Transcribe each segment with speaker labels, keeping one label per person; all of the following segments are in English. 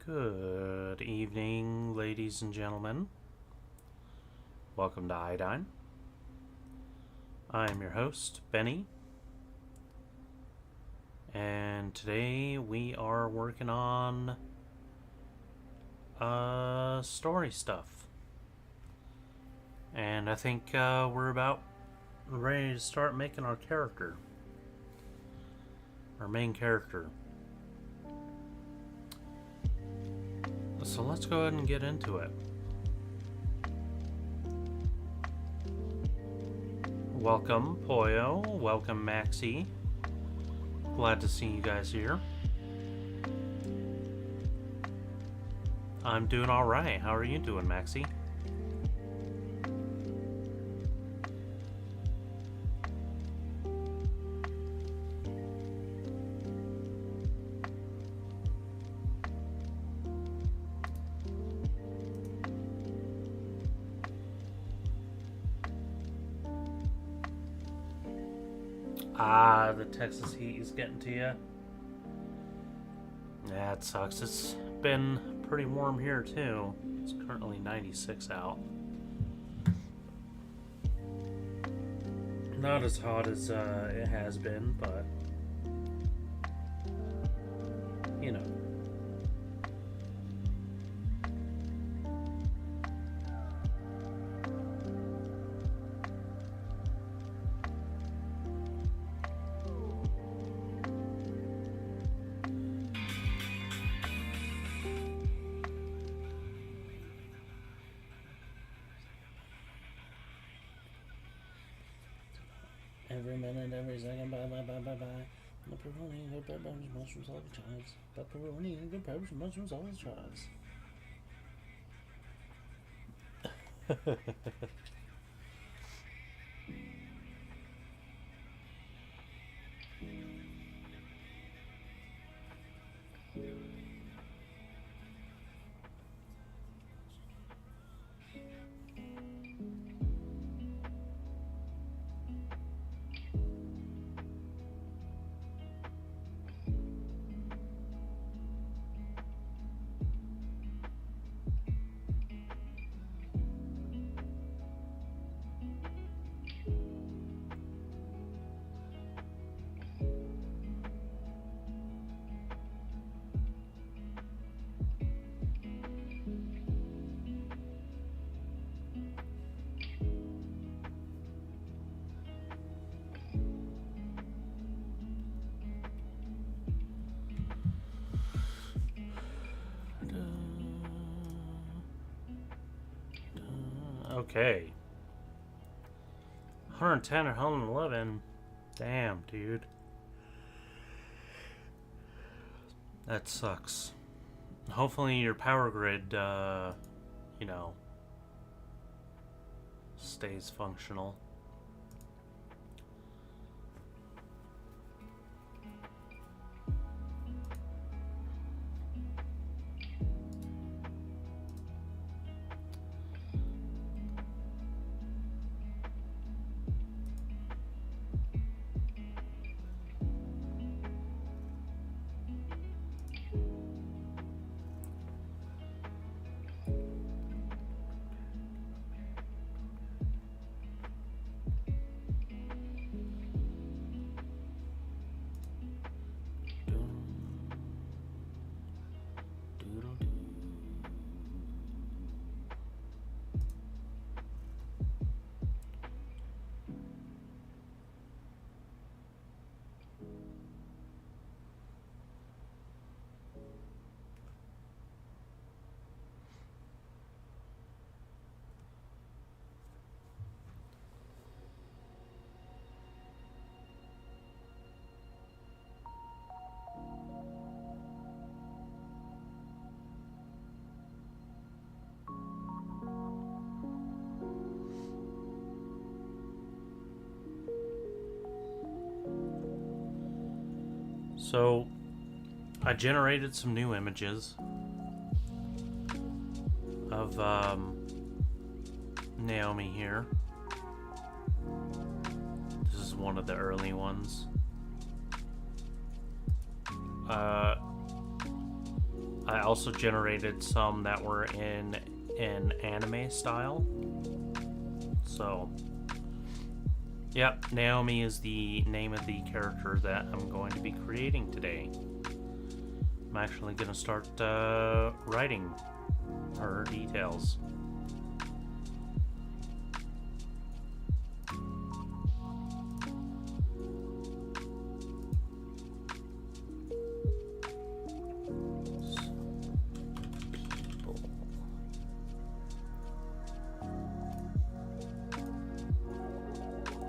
Speaker 1: Good evening, ladies and gentlemen. Welcome to Iodine. I am your host, Benny. And today we are working on story stuff. And I think we're about ready to start making our character. Our main character. So let's go ahead and get into it. Welcome, Poyo. Welcome, Maxie. Glad to see you guys here. I'm doing alright. How are you doing, Maxie? The Texas heat is getting to you. Yeah, it sucks. It's been pretty warm here too. It's currently 96 out. Not as hot as it has been, but you know. Every minute, every second, bye. Pepperoni, good peppers, mushrooms, all the chives. Pepperoni, good peppers, mushrooms, all the chives. Okay. 110 or 111. Damn, dude. That sucks. Hopefully your power grid, stays functional. So, I generated some new images of Naomi here. This is one of the early ones.
Speaker 2: I also generated some that were in an anime style. So, yep, Naomi is the name of the character that I'm going to be creating today. I'm actually going to start writing her details.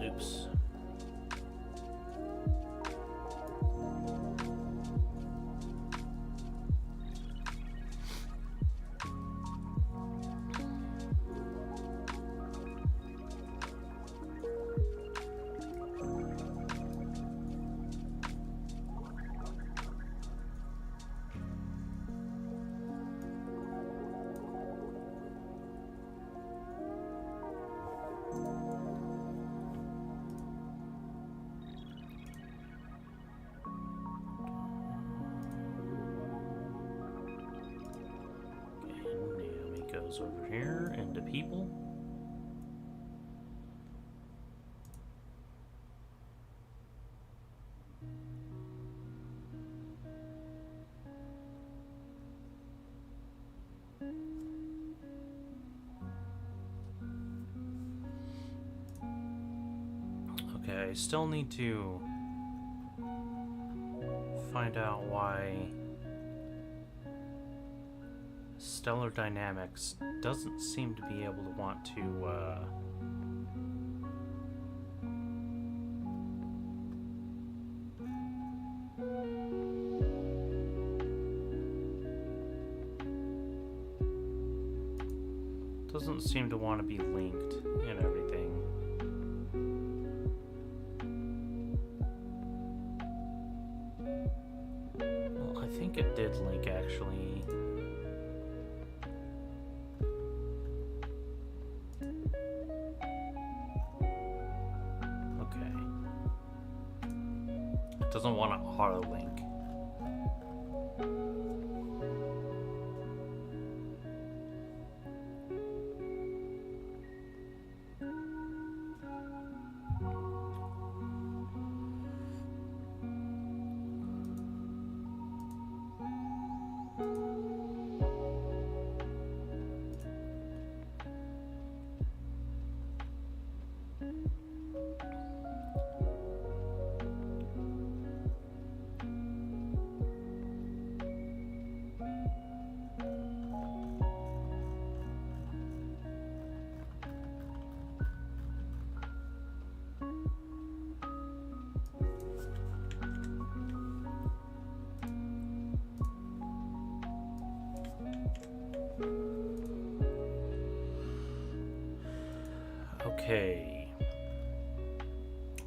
Speaker 2: Oops. Goes over here into people. Okay, I still need to find out why Stellar Dynamics doesn't seem to be able to want to doesn't seem to want to be linked and everything. Well, I think it did link actually. Doesn't want to auto link. Okay,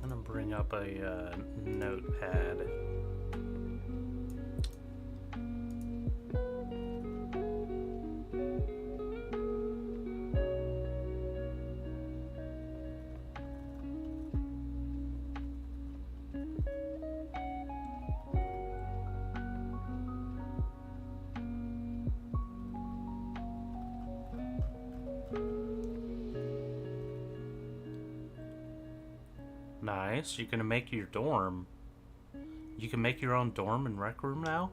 Speaker 2: I'm gonna bring up a notepad. Nice. You can make your dorm. You can make your own dorm and rec room now?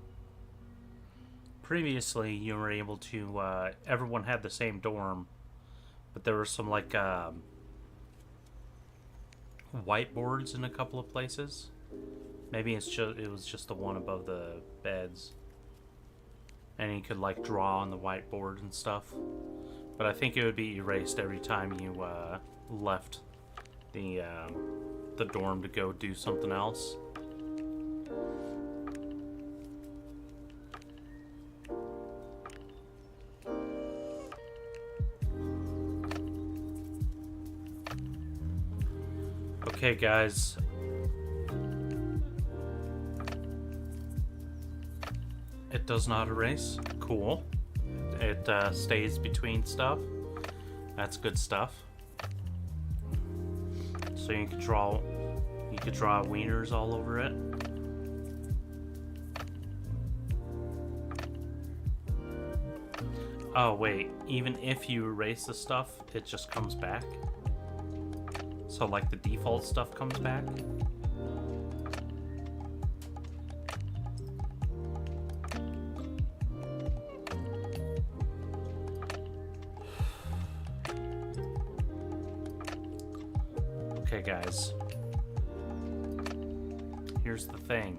Speaker 2: Previously, you were able to, everyone had the same dorm, but there were some, like, whiteboards in a couple of places. Maybe it was just the one above the beds. And you could, like, draw on the whiteboard and stuff. But I think it would be erased every time you, left the dorm to go do something else. Okay, guys. It does not erase. Cool. It stays between stuff. That's good stuff. So you could draw wieners all over it. Oh, wait. Even if you erase the stuff, it just comes back? So, like, the default stuff comes back? Okay, guys. Here's the thing.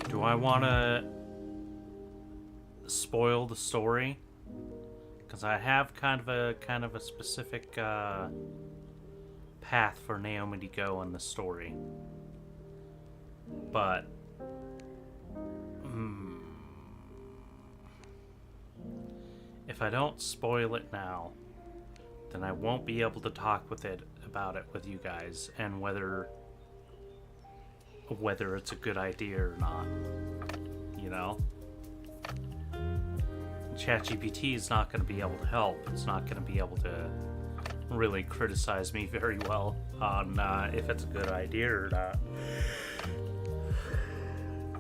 Speaker 2: Do I want to spoil the story? Because I have kind of a specific path for Naomi to go in the story. But if I don't spoil it now, then I won't be able to talk about it with you guys, and whether it's a good idea or not, you know? ChatGPT is not going to be able to help. It's not going to be able to really criticize me very well on if it's a good idea or not.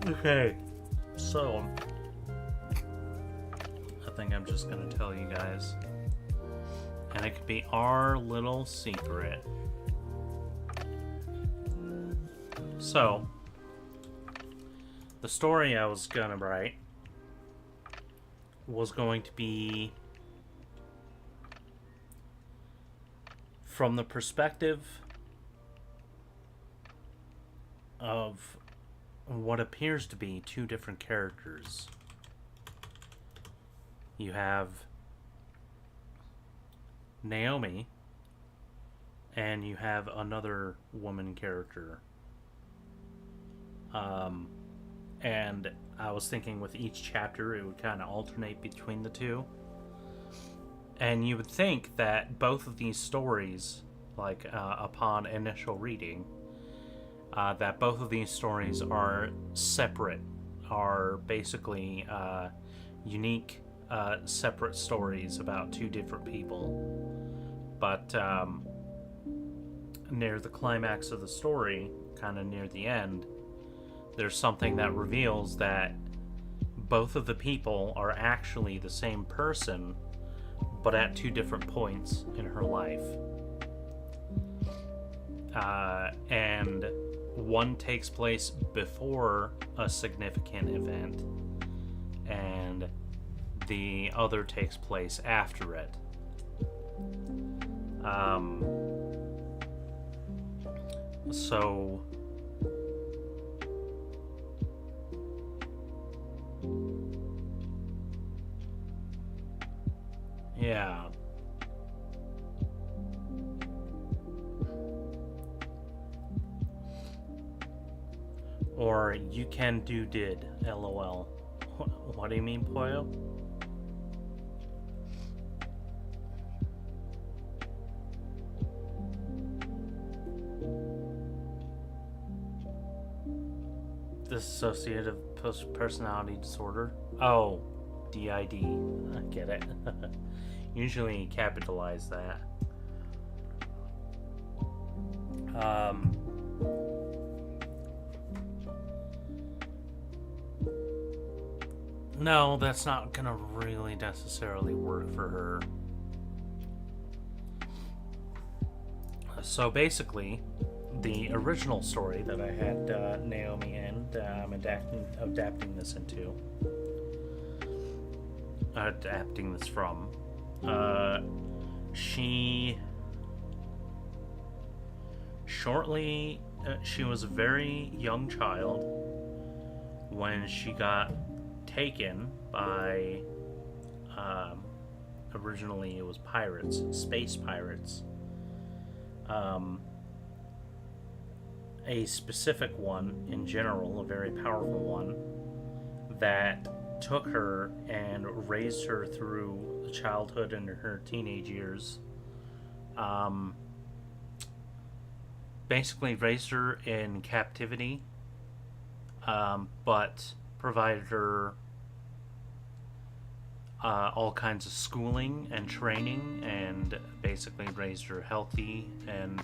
Speaker 2: Okay, so I think I'm just going to tell you guys. And it could be our little secret. So, the story I was gonna write was going to be from the perspective of what appears to be two different characters. You have Naomi, and you have another woman character. And I was thinking with each chapter it would kind of alternate between the two. And you would think that both of these stories, like upon initial reading, that both of these stories are separate, are basically unique, separate stories about two different people. But near the climax of the story, kind of near the end, there's something that reveals that both of the people are actually the same person, but at two different points in her life. And one takes place before a significant event, and the other takes place after it. So yeah. Or you can do did, LOL. What do you mean, Poyo? Dissociative personality disorder? Oh, DID. I get it. Usually capitalize that. No, that's not gonna really necessarily work for her. So basically, the original story that I had Naomi in, I'm adapting this from, she was a very young child when she got taken by, originally it was pirates, space pirates. A specific one in general, a very powerful one, that took her and raised her through childhood and her teenage years. Basically raised her in captivity, but provided her all kinds of schooling and training, and basically raised her healthy, and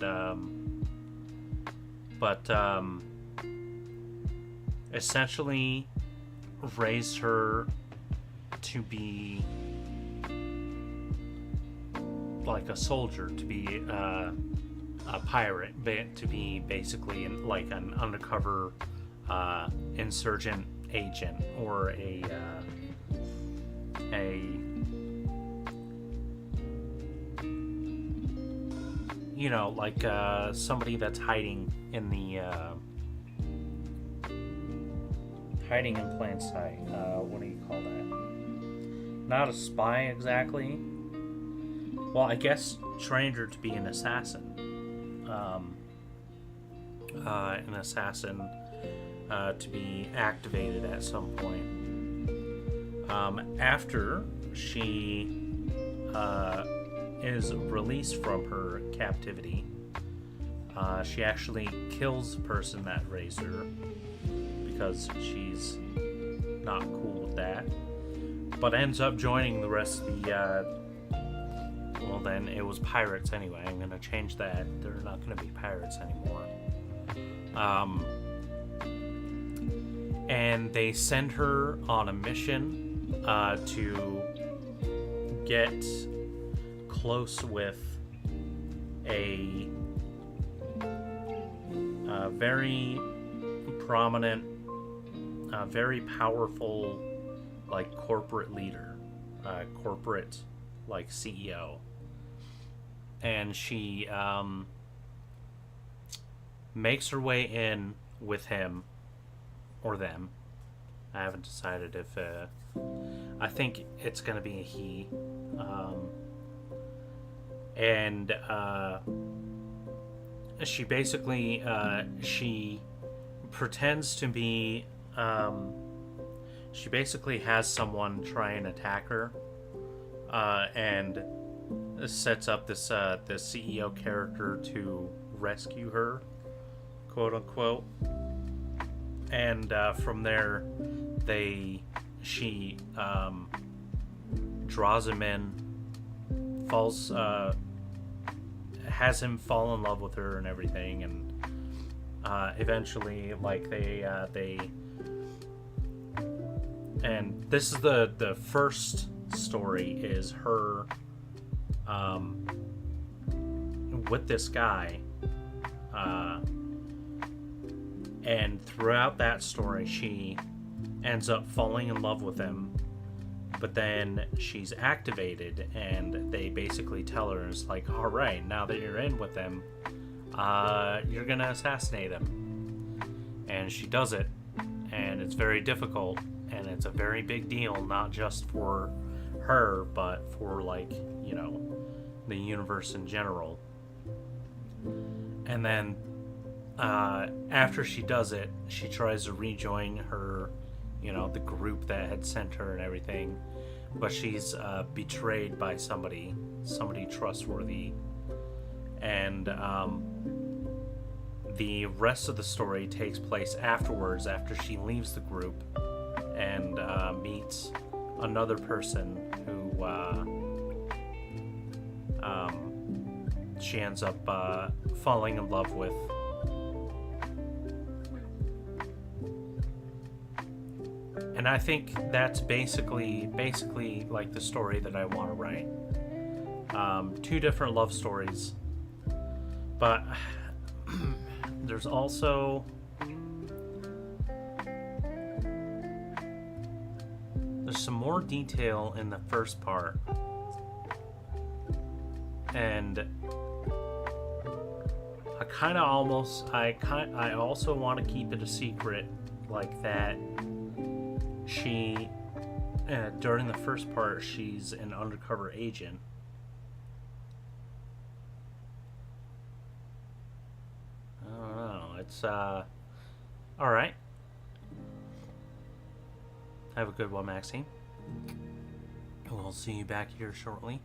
Speaker 2: essentially raised her to be like a soldier, to be a pirate, to be basically like an undercover insurgent agent, or a you know, like somebody that's hiding in the hiding in plain sight. What do you call that? Not a spy exactly. Well, I guess trained her to be an assassin. An assassin to be activated at some point. After she is released from her captivity, she actually kills the person that raised her because she's not cool with that, but ends up joining the rest of the well, then it was pirates anyway. I'm gonna change that. They're not gonna be pirates anymore. And they send her on a mission to get close with a very prominent, very powerful, like corporate leader, corporate like CEO, and she makes her way in with him or them. I haven't decided if I think it's gonna be a he. And she basically she pretends to be she basically has someone try and attack her, and sets up this this CEO character to rescue her, quote unquote. And from there, she draws him in, falls, has him fall in love with her and everything, and eventually, like and this is the first story is her with this guy, and throughout that story she ends up falling in love with him, but then she's activated and they basically tell her, it's like, all right, now that you're in with him, you're gonna assassinate him. And she does it, and it's very difficult, and it's a very big deal, not just for her, but for, like, you know, the universe in general. And then after she does it, she tries to rejoin her, you know, the group that had sent her and everything, but she's betrayed by somebody trustworthy. And the rest of the story takes place afterwards, after she leaves the group and meets another person who she ends up falling in love with. And I think that's basically like the story that I want to write. Two different love stories, but there's also some more detail in the first part, and I also want to keep it a secret, like that she during the first part she's an undercover agent. I don't know, it's alright. Have a good one, Maxine. We'll see you back here shortly.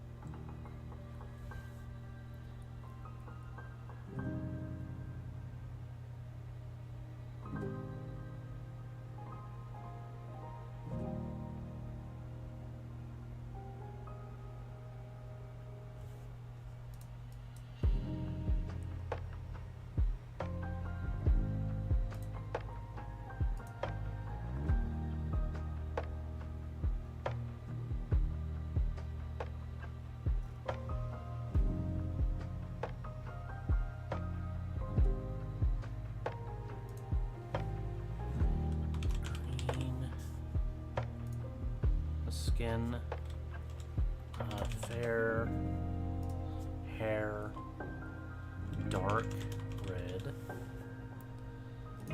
Speaker 2: skin, fair hair, dark red,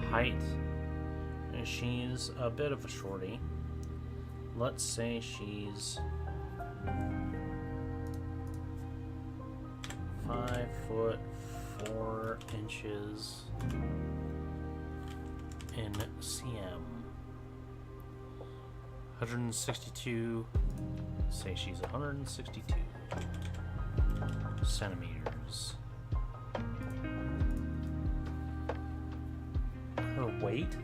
Speaker 2: height, and she's a bit of a shorty. Let's say she's 5'4" in cm. 162. Say she's 162 centimeters. Her weight?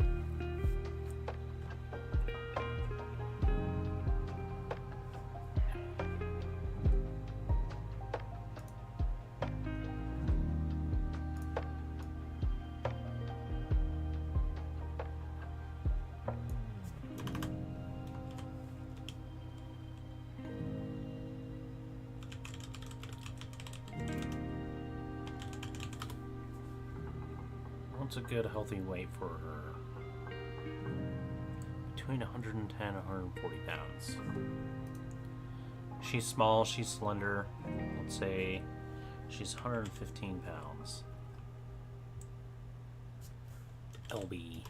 Speaker 2: What's a good healthy weight for her? Between 110 and 140 pounds. She's small, she's slender. Let's say she's 115 pounds. LB.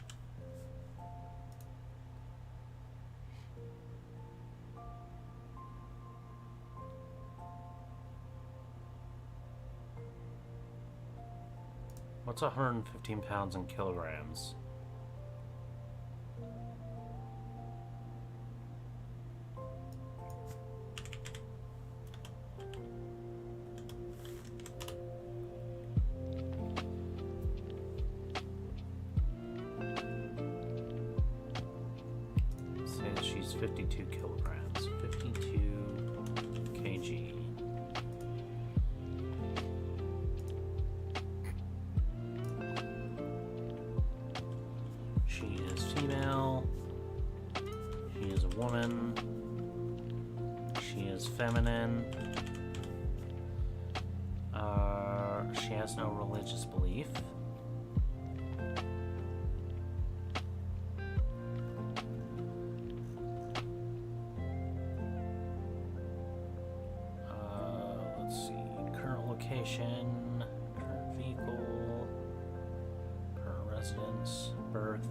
Speaker 2: What's 115 pounds in kilograms? Say she's 52 kilograms. 52 kg. She is female. She is a woman. She is feminine. She has no religious belief. Let's see. Current location, current vehicle, current residence, birth.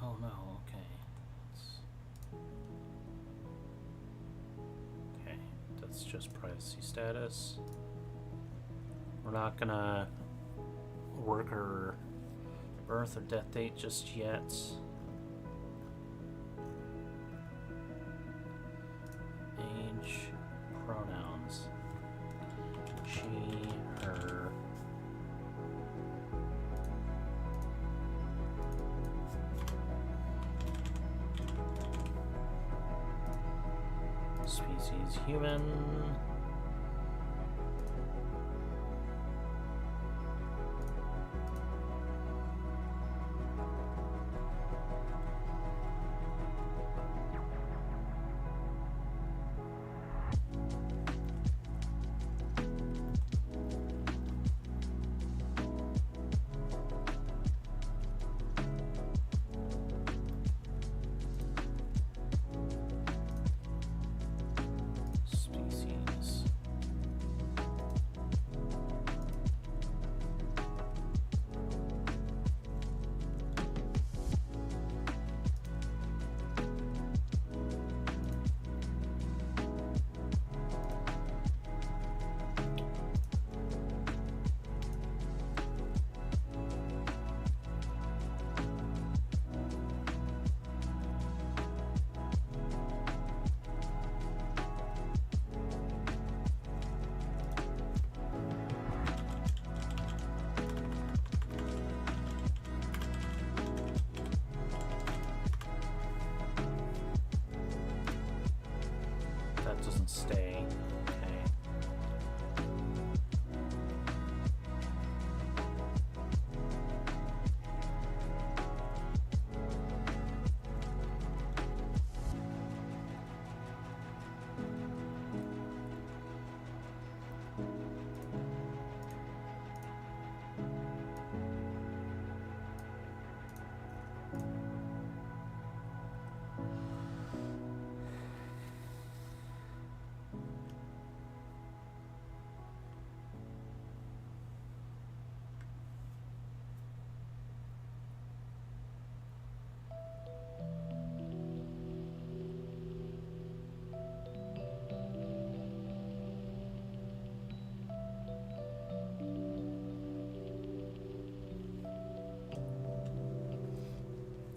Speaker 2: Oh no, okay. Okay, that's just privacy status. We're not gonna work her birth or death date just yet. Age, pronouns. She, her. Species human. Species. That doesn't stay. Okay.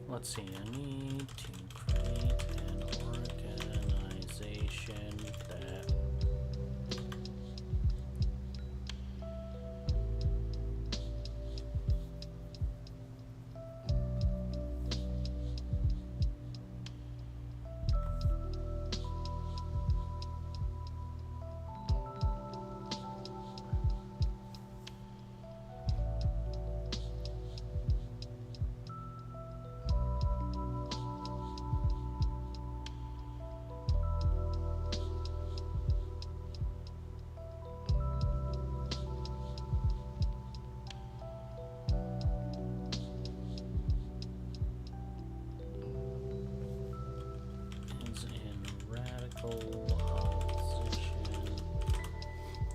Speaker 2: Let's see, I need to create an organization that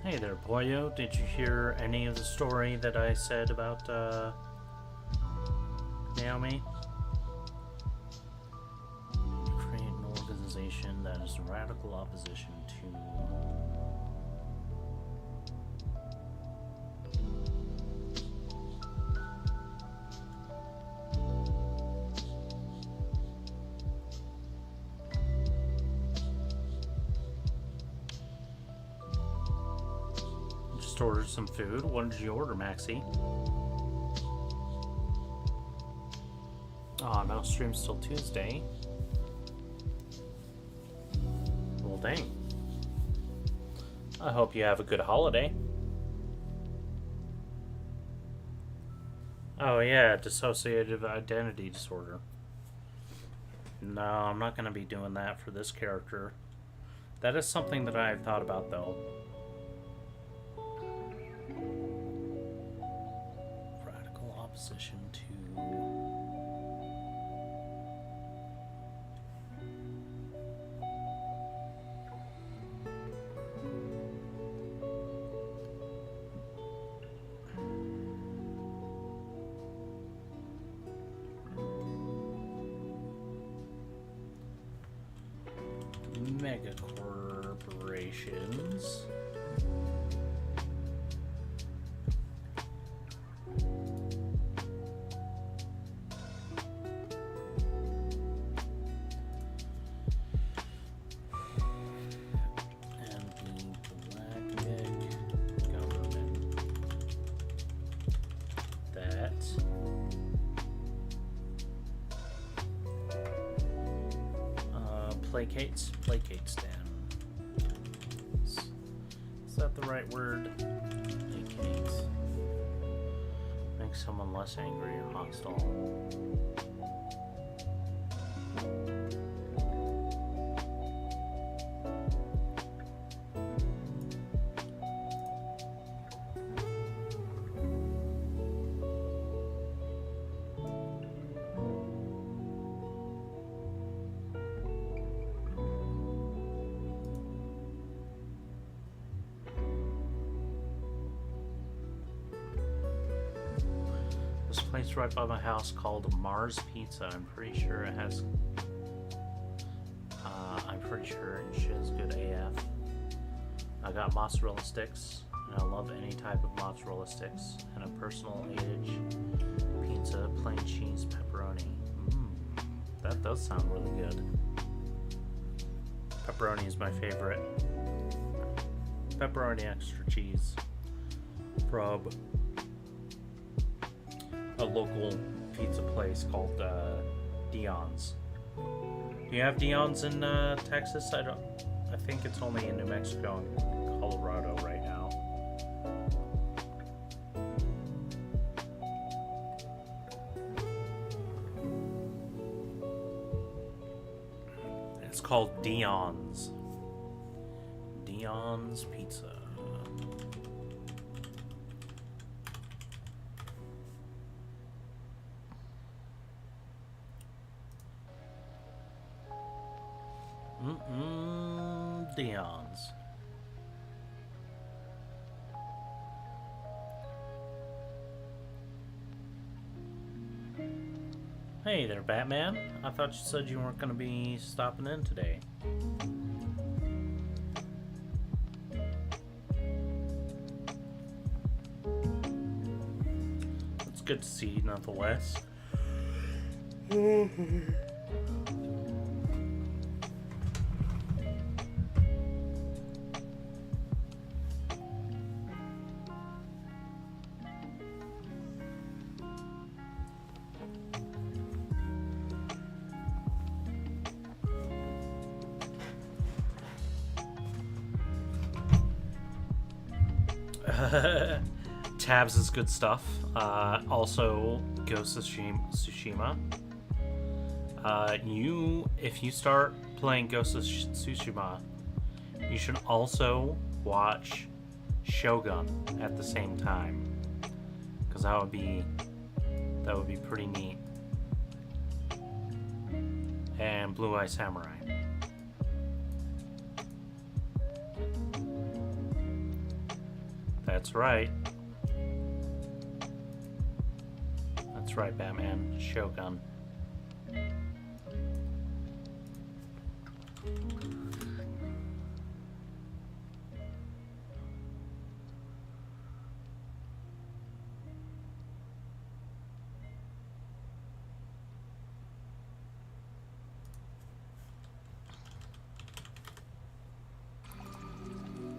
Speaker 2: Hey there, Boyo. Did you hear any of the story that I said about Naomi? Create an organization that is in radical opposition to... Ordered some food. What did you order, Maxie? Oh, no stream's till Tuesday. Well, dang. I hope you have a good holiday. Oh yeah, dissociative identity disorder. No, I'm not going to be doing that for this character. That is something that I've thought about, though. Opposition to mega corporations. Placates down. Is that the right word? Placates. Make someone less angry or hostile. Right by my house called Mars Pizza. I'm pretty sure it has I'm pretty sure it is good AF. I got mozzarella sticks, and I love any type of mozzarella sticks, and a personal 8-inch pizza, plain cheese, pepperoni. That does sound really good. Pepperoni is my favorite. Pepperoni extra cheese from a local pizza place called Dion's. Do you have Dion's in Texas? I think it's only in New Mexico and Colorado right now. It's called Dion's. Dion's Pizza. Dion's. Hey there, Batman. I thought you said you weren't going to be stopping in today. It's good to see you, nonetheless. Tabs is good stuff. Also, Ghost of Tsushima. If you start playing Ghost of Tsushima, you should also watch Shogun at the same time, because that would be pretty neat. And Blue Eye Samurai. That's right. That's right, Batman. Shogun.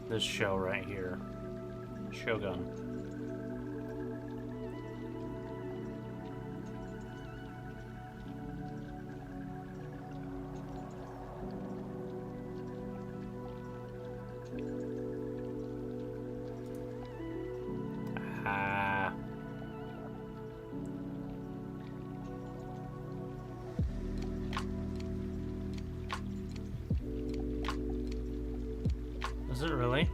Speaker 2: This show right here. Shogun. Ah. Is it really?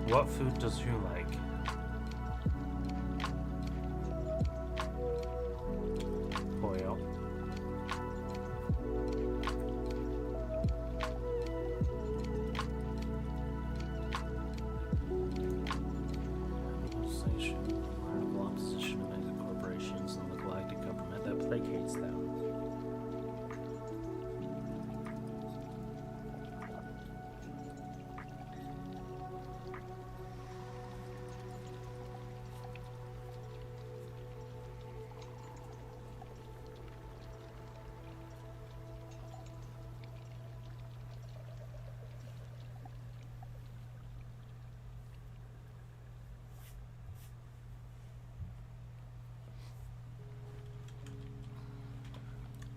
Speaker 2: What food does you like? Pollo. Opposition to mega corporations and the galactic government that placates them.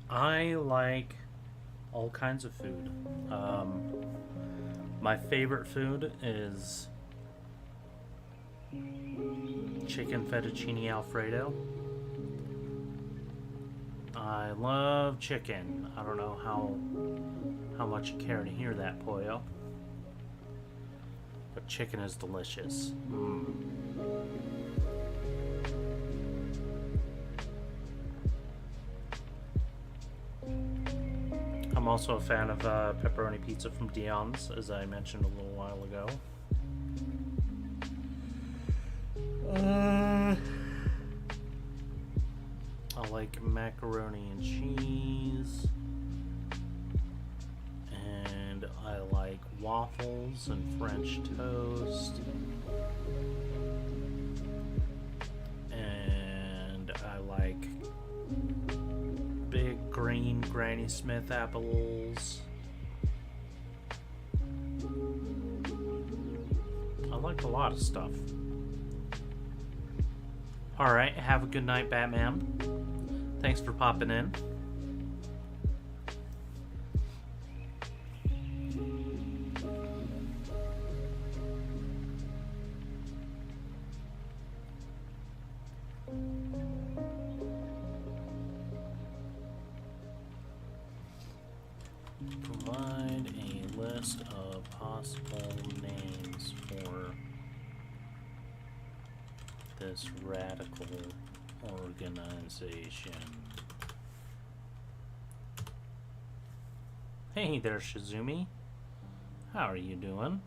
Speaker 2: I like all kinds of food. My favorite food is chicken fettuccine alfredo. I love chicken. I don't know how much you care to hear that, Pollo. But chicken is delicious. I'm also a fan of pepperoni pizza from Dion's, as I mentioned a little while ago. I like macaroni and cheese. And I like waffles and French toast. And I like big green Granny Smith apples. I like a lot of stuff. Alright, have a good night, Batman. Thanks for popping in. Provide a list of possible names for this radical organization. Hey there, Shizumi. How are you doing?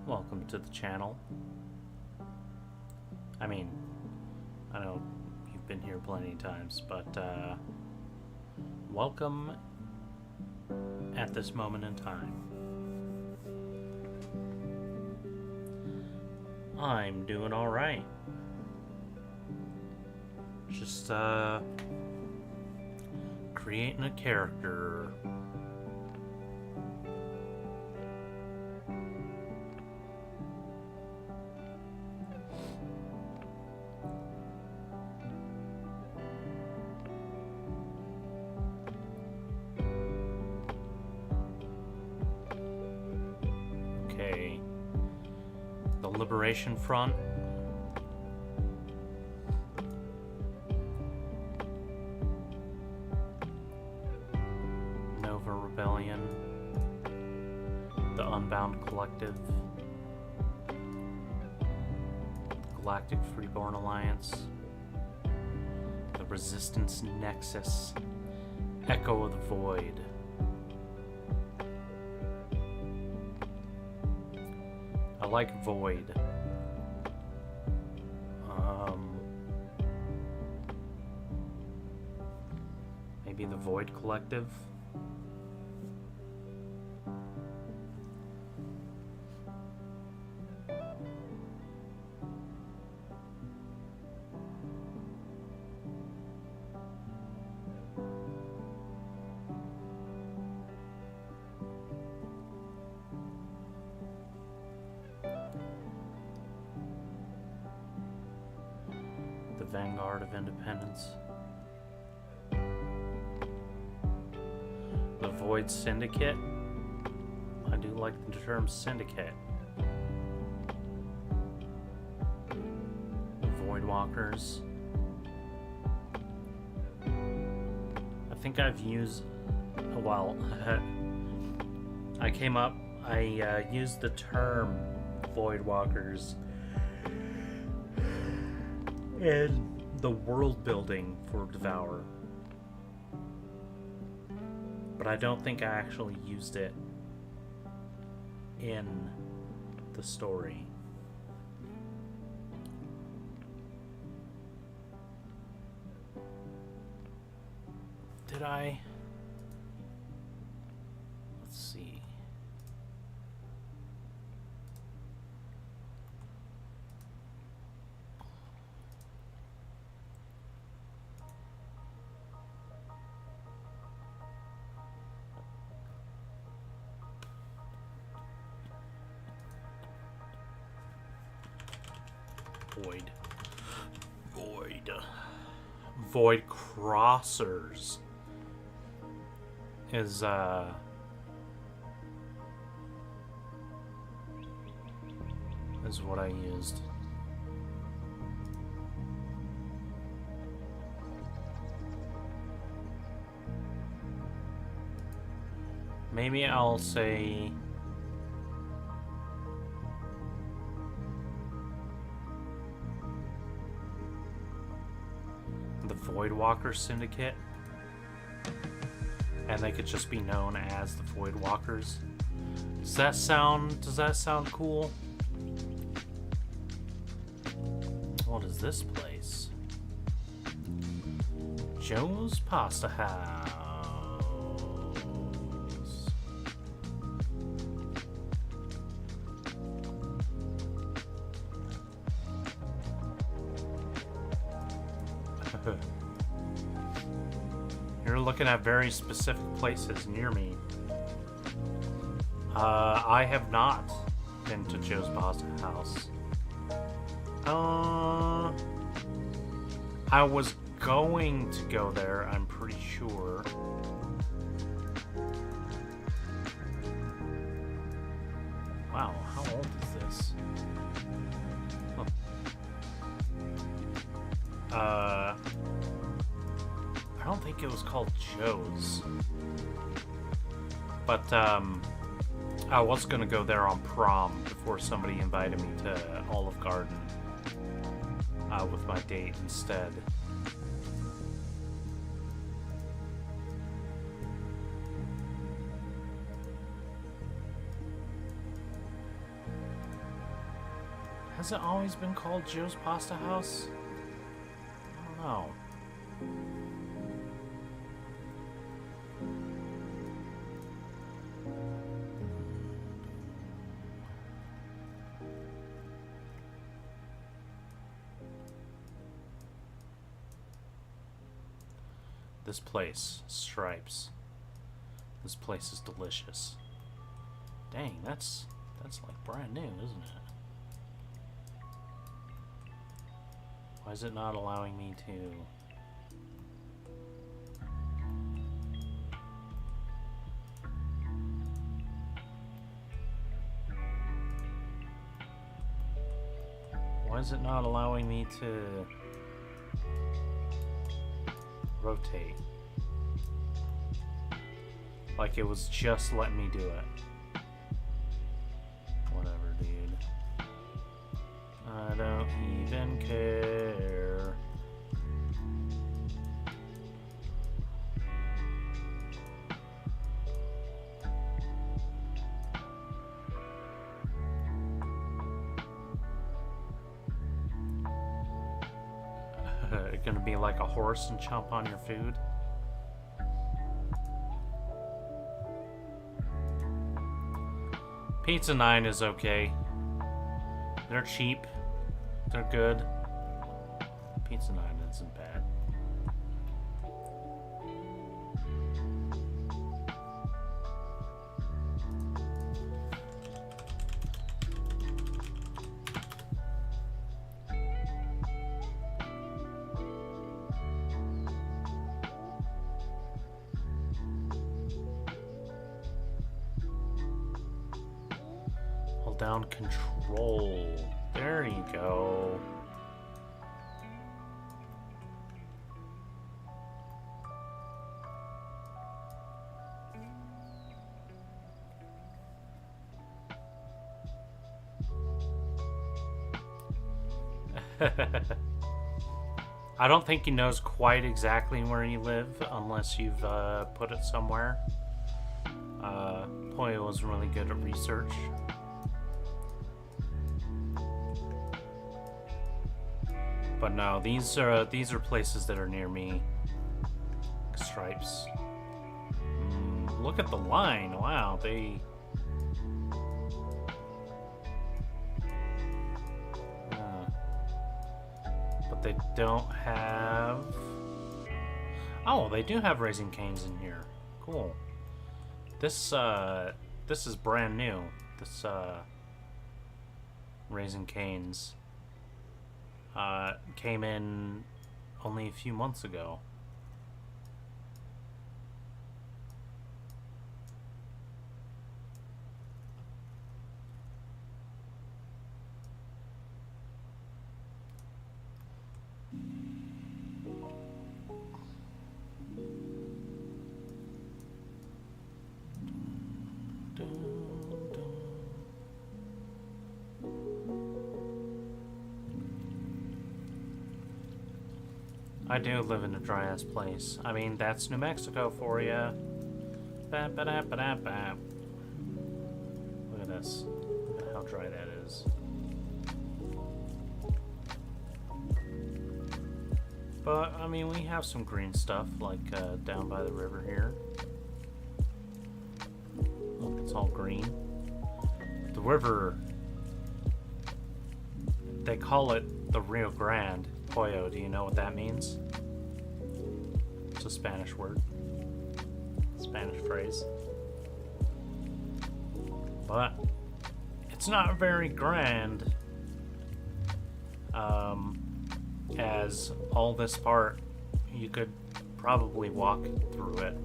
Speaker 2: Welcome to the channel. I mean, I know you've been here plenty of times, but welcome at this moment in time. I'm doing alright. Just creating a character. Okay. The Liberation Front. Rebellion, the Unbound Collective, Galactic Freeborn Alliance, the Resistance Nexus, Echo of the Void. I like Void. Maybe the Void Collective. Vanguard of Independence. The Void Syndicate. I do like the term syndicate. The Void Walkers. I think I've used, well, I used the term Void Walkers and the world building for Devour, but I don't think I actually used it in the story. Did I? Let's see. Void Crossers is what I used. Maybe I'll say the Void Walker Syndicate. and they could just be known as the Void Walkers. Does that sound cool? What is this place? Joe's Pasta House. You're looking at very specific places near me. I have not been to Joe's Pasta House. I was going to go there, I'm pretty sure. Wow, how old is this? Huh. I don't think it was called Joe's. But, I was gonna go there on prom before somebody invited me to Olive Garden with my date instead. Has it always been called Joe's Pasta House? I don't know. This place, Stripes. This place is delicious. Dang, that's like brand new, isn't it? Why is it not allowing me to? Why is it not allowing me to rotate? Like it was just letting me do it. Whatever, dude. I don't even care. Gonna be like a horse and chomp on your food? Pizza 9 is okay. They're cheap. They're good. Pizza 9 isn't bad. Down control. There you go. I don't think he knows quite exactly where you live unless you've put it somewhere. Poyo was really good at research. But no, these are places that are near me. Stripes. Look at the line. Wow, they. But they don't have. Oh, they do have Raising Cane's in here. Cool. This is brand new. This Raising Cane's. Came in only a few months ago. I do live in a dry-ass place. I mean, that's New Mexico for you. Ba-ba-da-ba-da-ba. Look at this. Look at how dry that is. But, I mean, we have some green stuff, like down by the river here. Look, it's all green. The river, they call it the Rio Grande. Pollo, do you know what that means? It's a Spanish word. Spanish phrase. But it's not very grand. As all this part, you could probably walk through it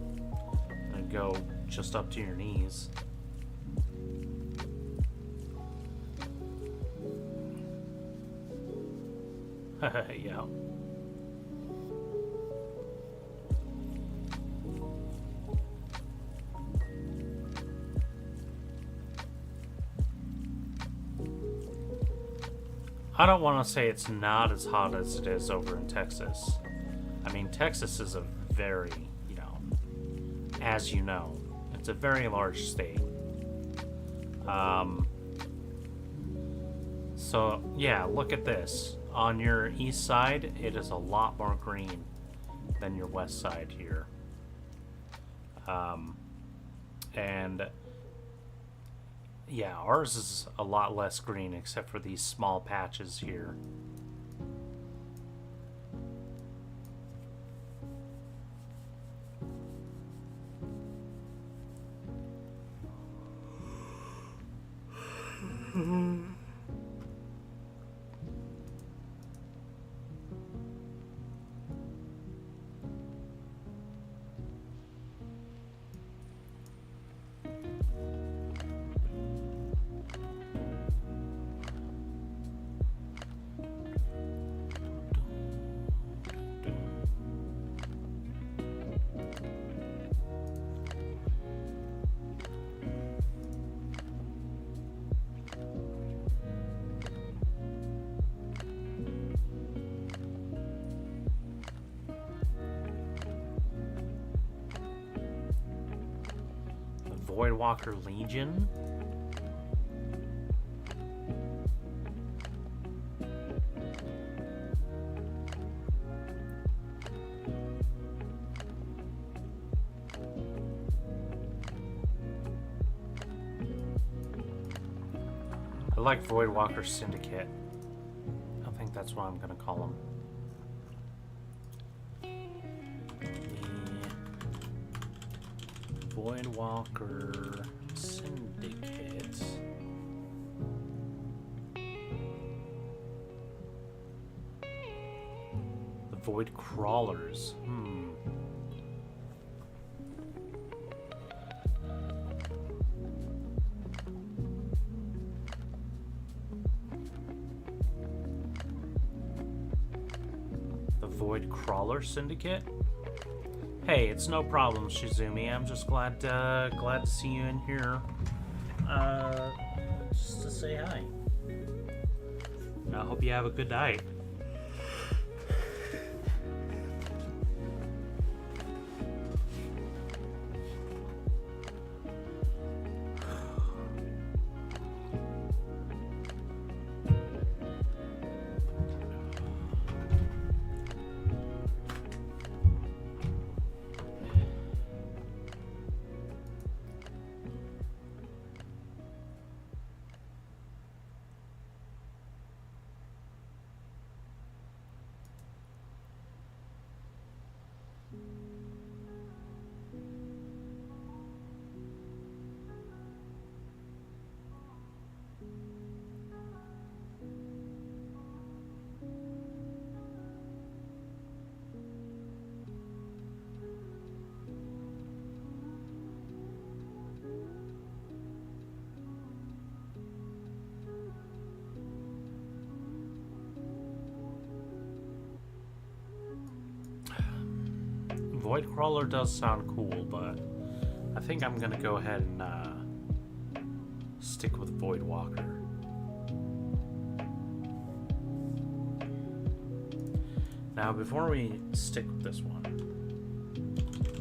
Speaker 2: and go just up to your knees. Yeah. I don't want to say it's not as hot as it is over in Texas. I mean, Texas is a very, as you know, it's a very large state. So, yeah, look at this. On your east side, it is a lot more green than your west side here. And yeah, ours is a lot less green except for these small patches here. Voidwalker Legion. I like Voidwalker Syndicate. I think that's what I'm gonna call them. Voidwalker Syndicate. The Void Crawlers. The Void Crawler Syndicate? Hey, it's no problem, Shizumi. I'm just glad to see you in here. Just to say hi. I hope you have a good night. Voidcrawler does sound cool, but I think I'm gonna go ahead and stick with Voidwalker. Now, before we stick with this one,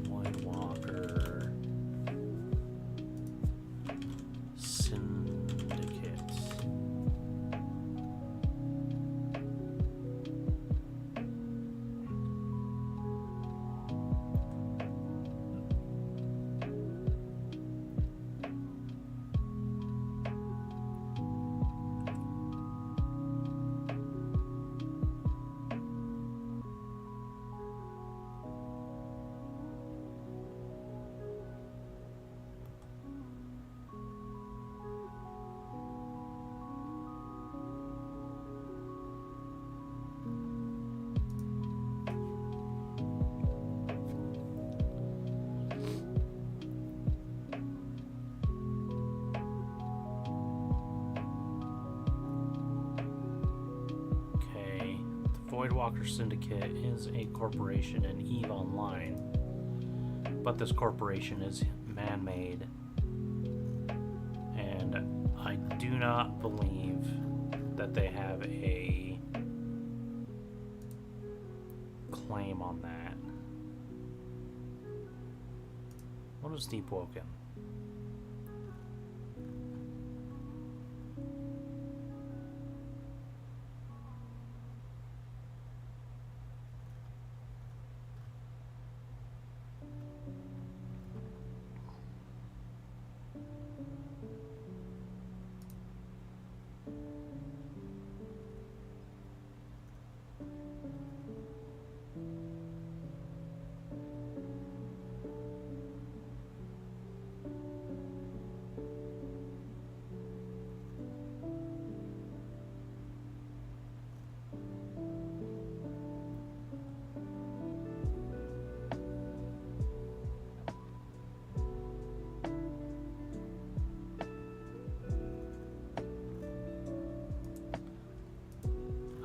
Speaker 2: Voidwalker Voidwalker Syndicate is a corporation in EVE Online, but this corporation is man-made, and I do not believe that they have a claim on that. What is Deep Woken?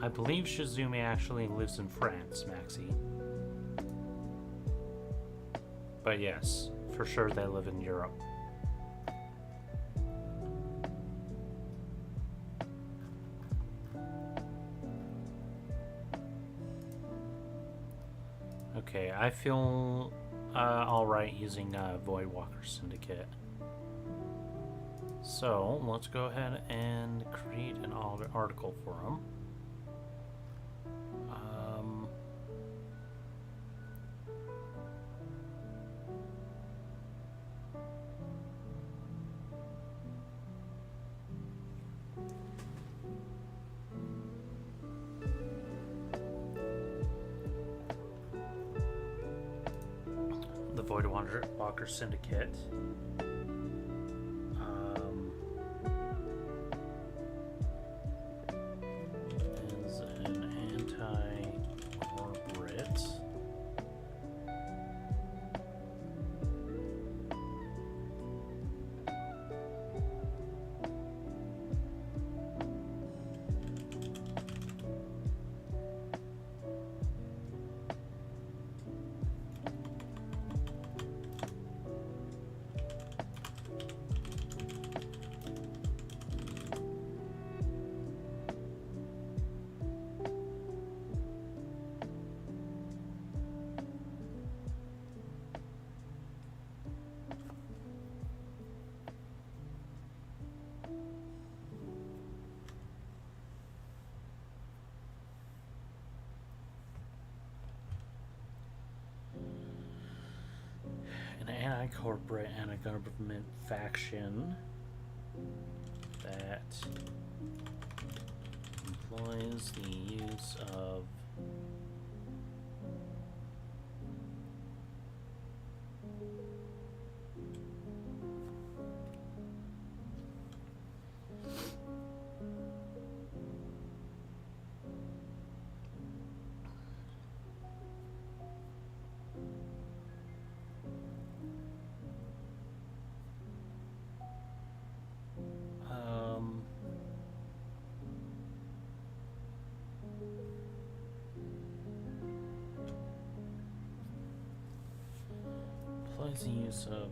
Speaker 2: I believe Shizumi actually lives in France, Maxie. But yes, for sure they live in Europe. Okay, I feel alright using Voidwalker Syndicate. So, let's go ahead and create an article for them. The Voidwalker Syndicate is an anti-corporate anti-corporate, anti-government faction that employs the use of the use of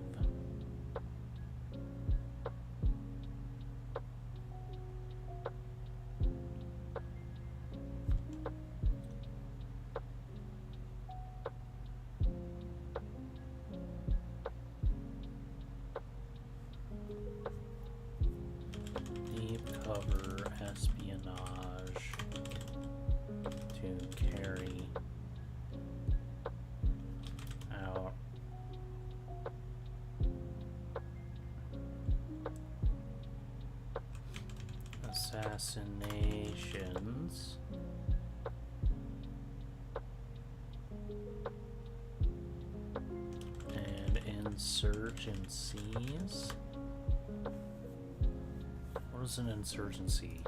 Speaker 2: deep cover espionage to carry out assassinations and insurgencies. What is an insurgency?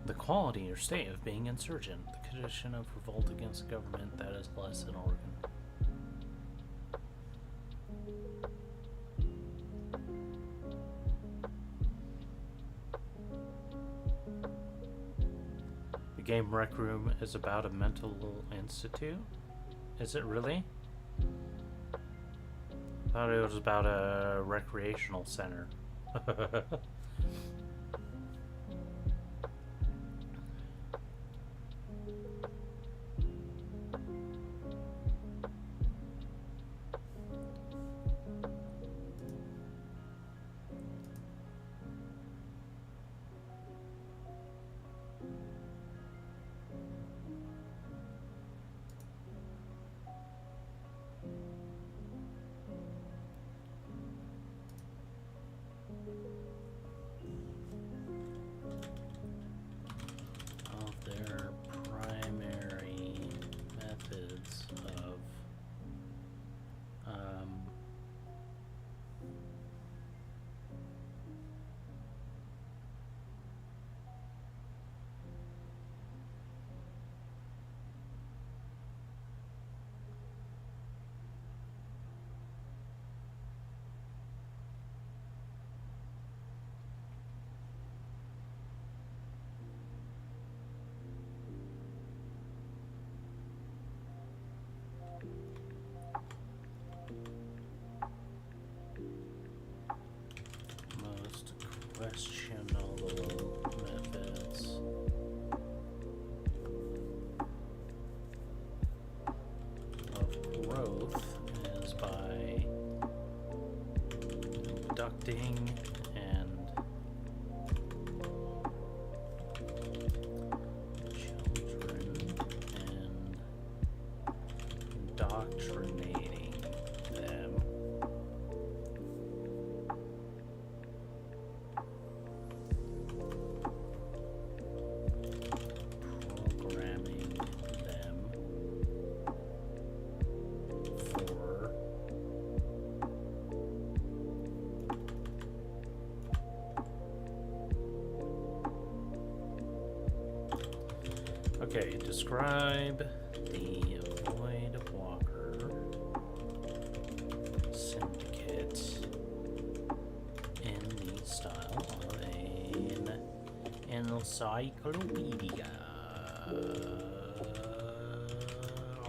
Speaker 2: The quality or state of being insurgent, the condition of revolt against a government that is less than organ. game Rec Room is about a mental institute? Is it really? I thought it was about a recreational center. Questionable methods of growth is by abducting and children and indoctrinating them. Okay, describe the Voidwalker Syndicate in the style of an encyclopedia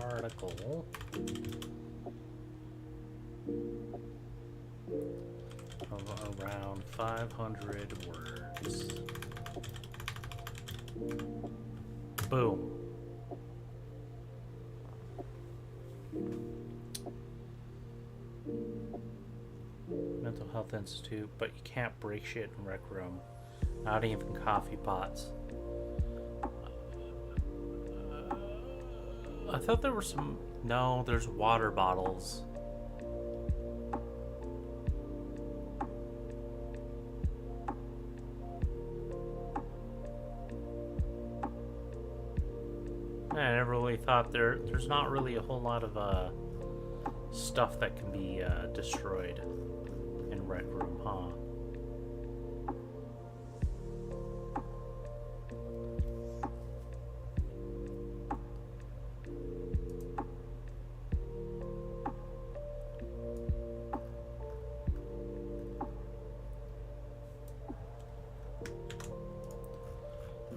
Speaker 2: article of around 500 words. Boom. Mental Health Institute, but you can't break shit in Rec Room. Not even coffee pots. I thought there were some... No, there's water bottles. I never really thought there's not really a whole lot of stuff that can be destroyed in Rec Room, huh?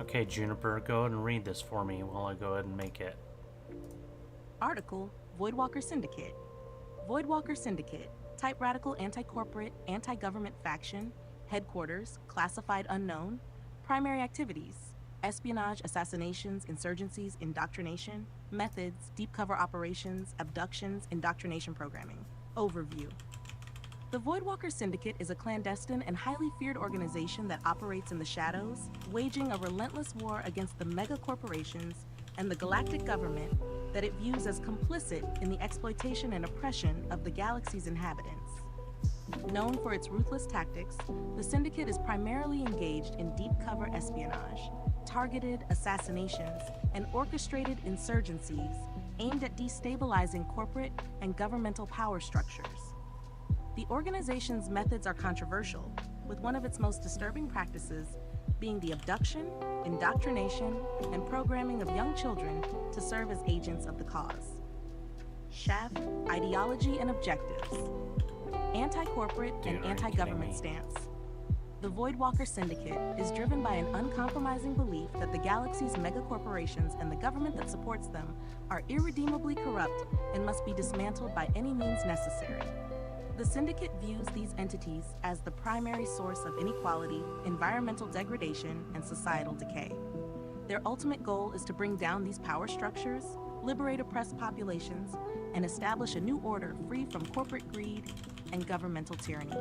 Speaker 2: Okay, Juniper, go ahead and read this for me while I go ahead and make it.
Speaker 3: Article, Voidwalker Syndicate. Voidwalker Syndicate, type radical anti-corporate, anti-government faction, headquarters, classified unknown, primary activities, espionage, assassinations, insurgencies, indoctrination, methods, deep cover operations, abductions, indoctrination programming. Overview. The Voidwalker Syndicate is a clandestine and highly feared organization that operates in the shadows, waging a relentless war against the mega corporations and the galactic government that it views as complicit in the exploitation and oppression of the galaxy's inhabitants. Known for its ruthless tactics, the Syndicate is primarily engaged in deep cover espionage, targeted assassinations, and orchestrated insurgencies aimed at destabilizing corporate and governmental power structures. The organization's methods are controversial, with one of its most disturbing practices being the abduction, indoctrination, and programming of young children to serve as agents of the cause. Shaft, ideology and objectives. Anti-corporate and anti-government stance. The Voidwalker Syndicate is driven by an uncompromising belief that the galaxy's megacorporations and the government that supports them are irredeemably corrupt and must be dismantled by any means necessary. The Syndicate views these entities as the primary source of inequality, environmental degradation, and societal decay. Their ultimate goal is to bring down these power structures, liberate oppressed populations, and establish a new order free from corporate greed and governmental tyranny.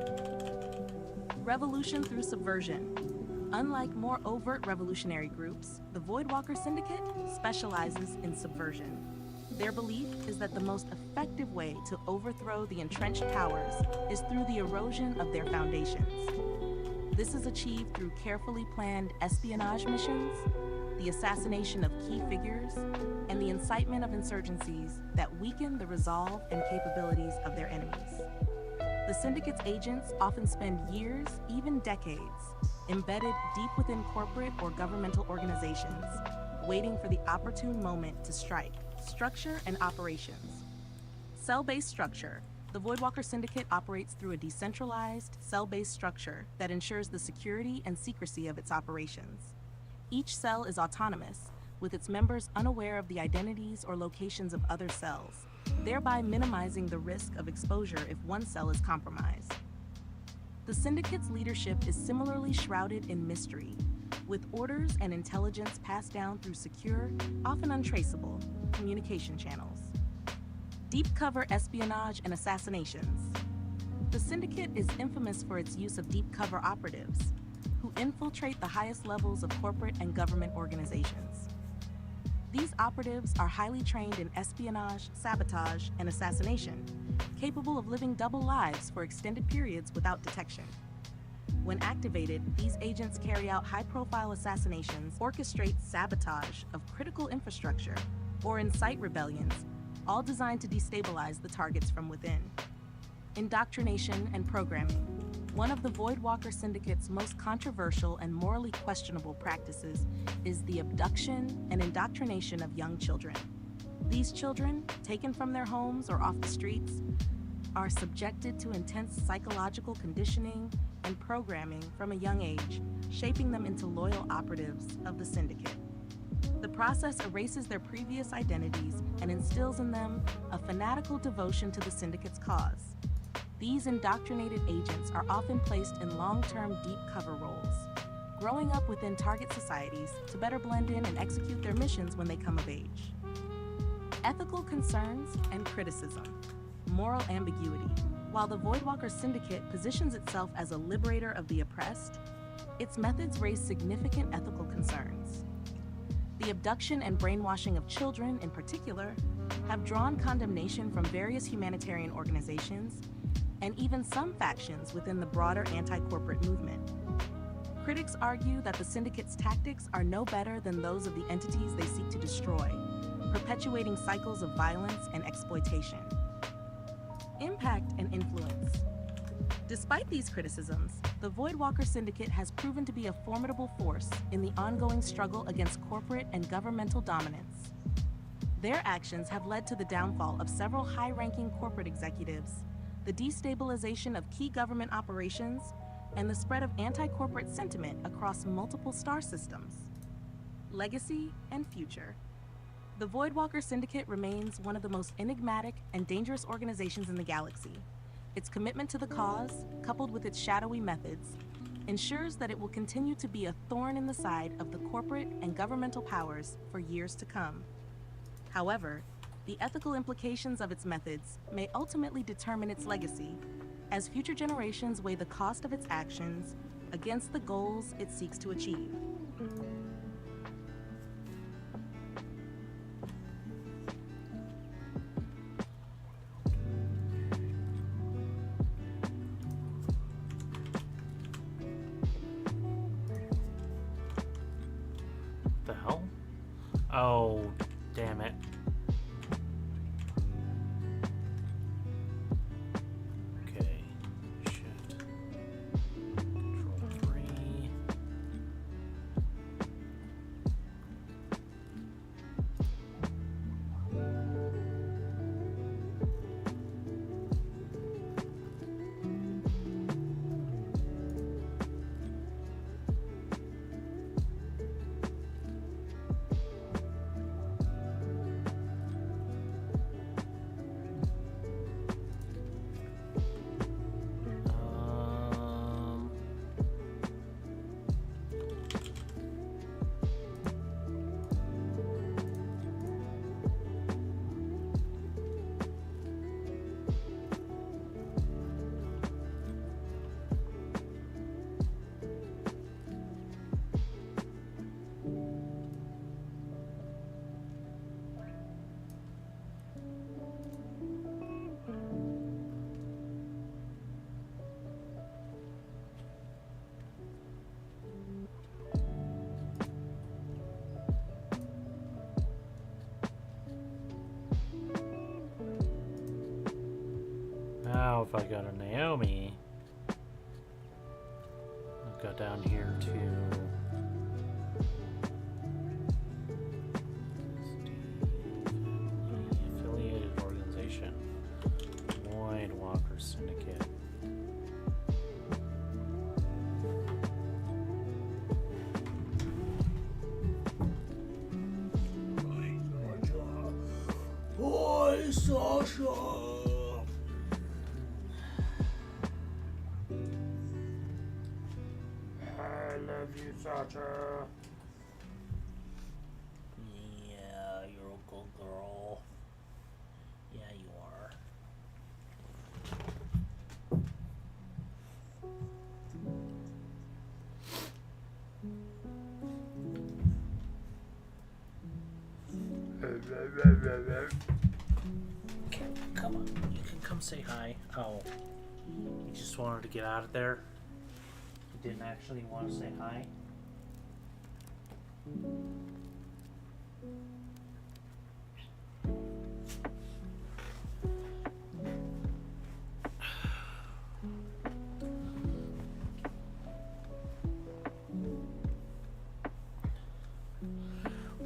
Speaker 3: Revolution through subversion. Unlike more overt revolutionary groups, the Voidwalker Syndicate specializes in subversion. Their belief is that the most effective way to overthrow the entrenched powers is through the erosion of their foundations. This is achieved through carefully planned espionage missions, the assassination of key figures, and the incitement of insurgencies that weaken the resolve and capabilities of their enemies. The Syndicate's agents often spend years, even decades, embedded deep within corporate or governmental organizations, waiting for the opportune moment to strike. Structure and operations. Cell-based structure. The Voidwalker Syndicate operates through a decentralized, cell-based structure that ensures the security and secrecy of its operations. Each cell is autonomous, with its members unaware of the identities or locations of other cells, thereby minimizing the risk of exposure if one cell is compromised. The Syndicate's leadership is similarly shrouded in mystery, with orders and intelligence passed down through secure, often untraceable, communication channels. Deep cover espionage and assassinations. The Syndicate is infamous for its use of deep cover operatives, who infiltrate the highest levels of corporate and government organizations. These operatives are highly trained in espionage, sabotage, and assassination, capable of living double lives for extended periods without detection. When activated, these agents carry out high-profile assassinations, orchestrate sabotage of critical infrastructure, or incite rebellions, all designed to destabilize the targets from within. Indoctrination and programming. One of the Voidwalker Syndicate's most controversial and morally questionable practices is the abduction and indoctrination of young children. These children, taken from their homes or off the streets, are subjected to intense psychological conditioning and programming from a young age, shaping them into loyal operatives of the Syndicate. The process erases their previous identities and instills in them a fanatical devotion to the Syndicate's cause. These indoctrinated agents are often placed in long-term deep cover roles, growing up within target societies to better blend in and execute their missions when they come of age. Ethical concerns and criticism. Moral ambiguity. While the Voidwalker Syndicate positions itself as a liberator of the oppressed, its methods raise significant ethical concerns. The abduction and brainwashing of children, in particular, have drawn condemnation from various humanitarian organizations and even some factions within the broader anti-corporate movement. Critics argue that the Syndicate's tactics are no better than those of the entities they seek to destroy, perpetuating cycles of violence and exploitation. Impact and influence. Despite these criticisms, the Voidwalker Syndicate has proven to be a formidable force in the ongoing struggle against corporate and governmental dominance. Their actions have led to the downfall of several high-ranking corporate executives, the destabilization of key government operations, and the spread of anti-corporate sentiment across multiple star systems. Legacy and future. The Voidwalker Syndicate remains one of the most enigmatic and dangerous organizations in the galaxy. Its commitment to the cause, coupled with its shadowy methods, ensures that it will continue to be a thorn in the side of the corporate and governmental powers for years to come. However, the ethical implications of its methods may ultimately determine its legacy, as future generations weigh the cost of its actions against the goals it seeks to achieve.
Speaker 2: The hell? Oh, damn it. Okay, shit. Control 3. now if I go to Naomi, I'll go down here to the affiliated organization, Voidwalker Syndicate.
Speaker 1: Hi, Sasha. I love you, Sasha. Yeah, you're a good girl. Yeah, you are. Come on, you can come say hi. Oh, you just wanted to get out of there? You didn't actually want to say hi?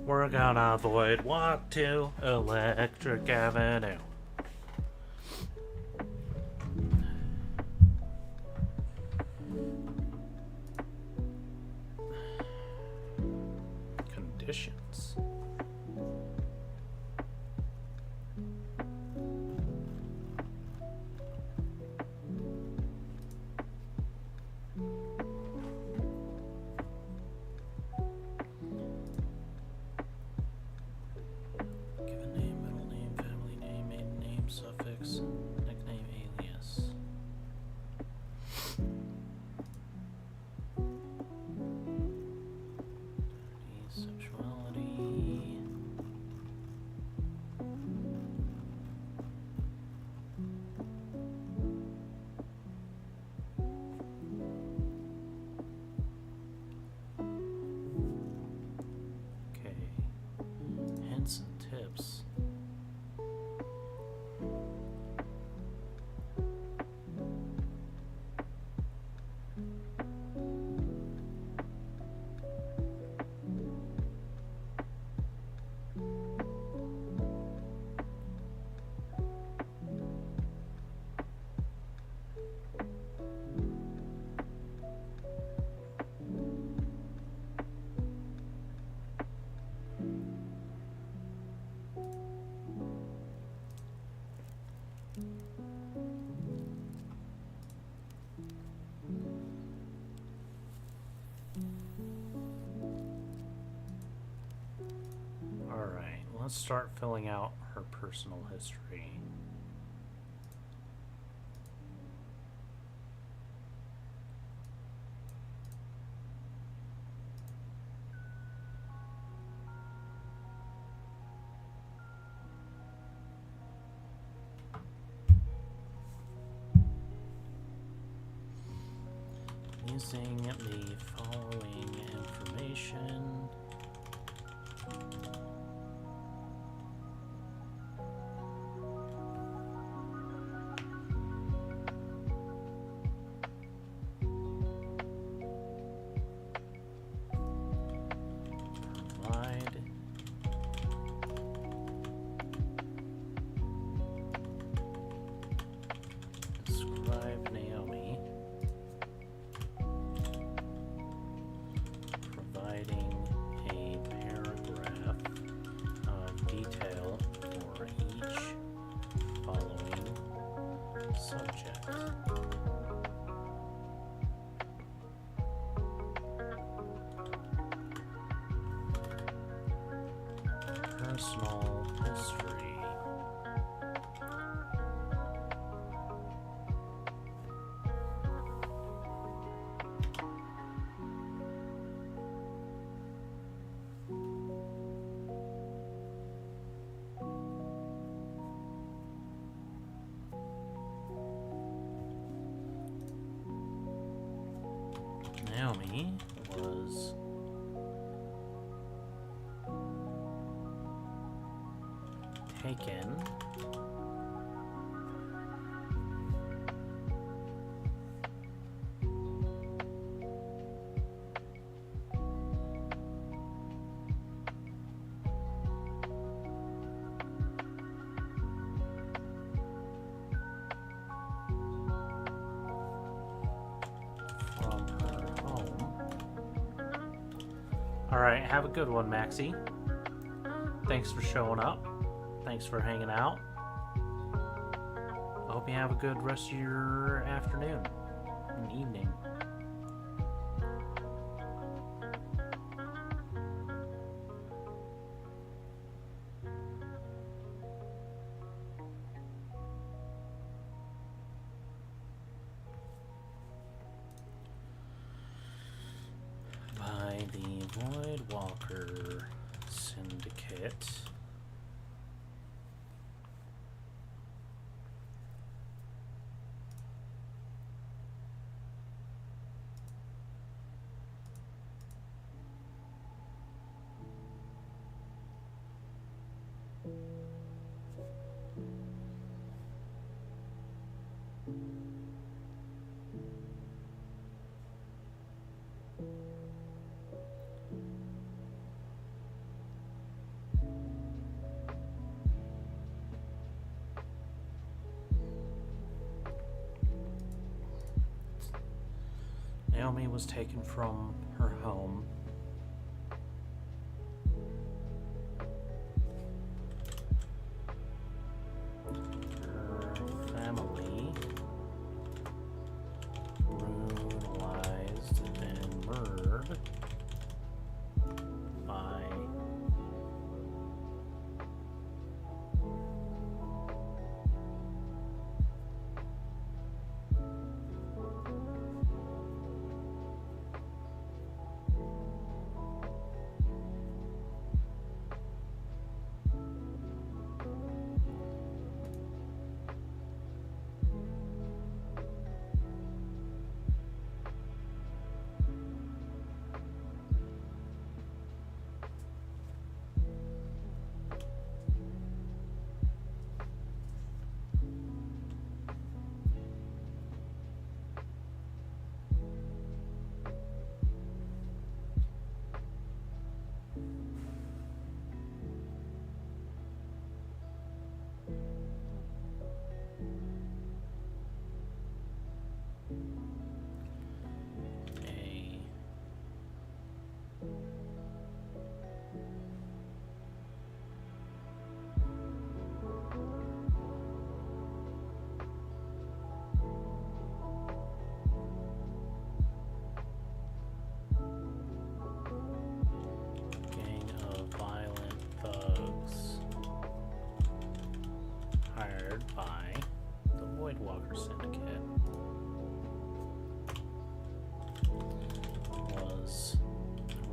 Speaker 2: We're gonna avoid walk to Electric Avenue. Conditions. Given name, middle name, family name, maiden name, suffix, nickname, alias. Sexuality. Okay. Hints and tips. Alright, let's start filling out her personal history. Using the following information. Provide describe Naomi. Providing a paragraph of detail for each following subject. Personal history. Naomi was taken Alright, have a good one, Maxie. Thanks for showing up. Thanks for hanging out. I hope you have a good rest of your afternoon and evening. By the Voidwalker Syndicate. Naomi was taken from her home. Her family brutalized and murdered by by the Voidwalker Syndicate was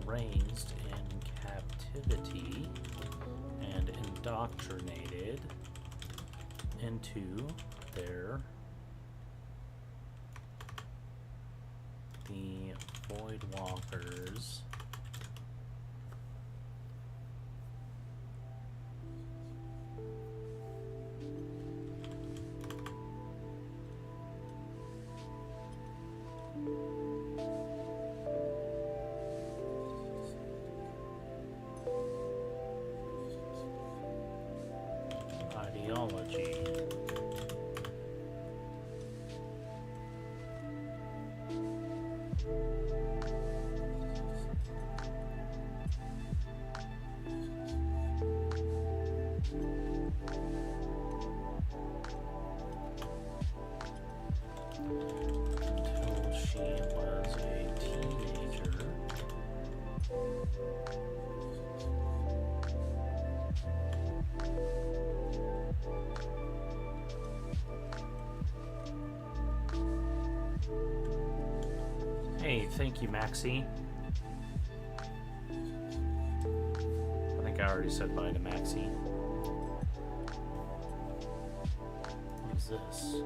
Speaker 2: raised in captivity and indoctrinated into the Voidwalkers ideology. Until she was a teenager. Hey, thank you, Maxie. I think I already said bye to Maxie. What is this?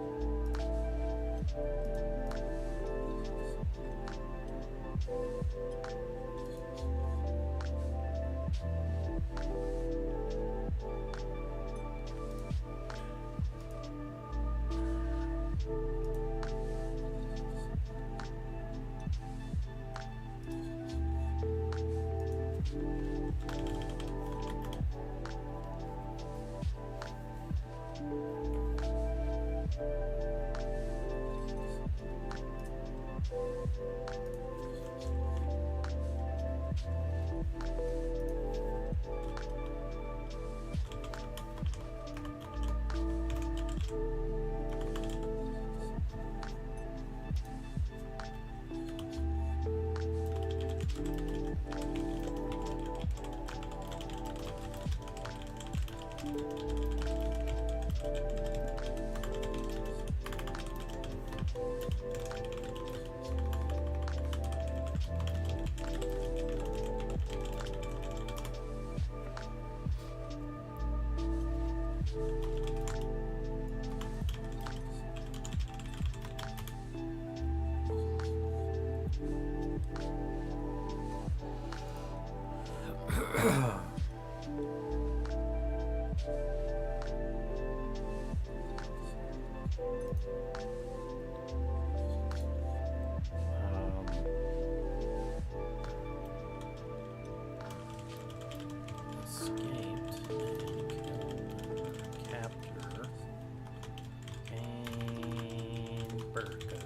Speaker 2: Escaped and killed captor and Burko.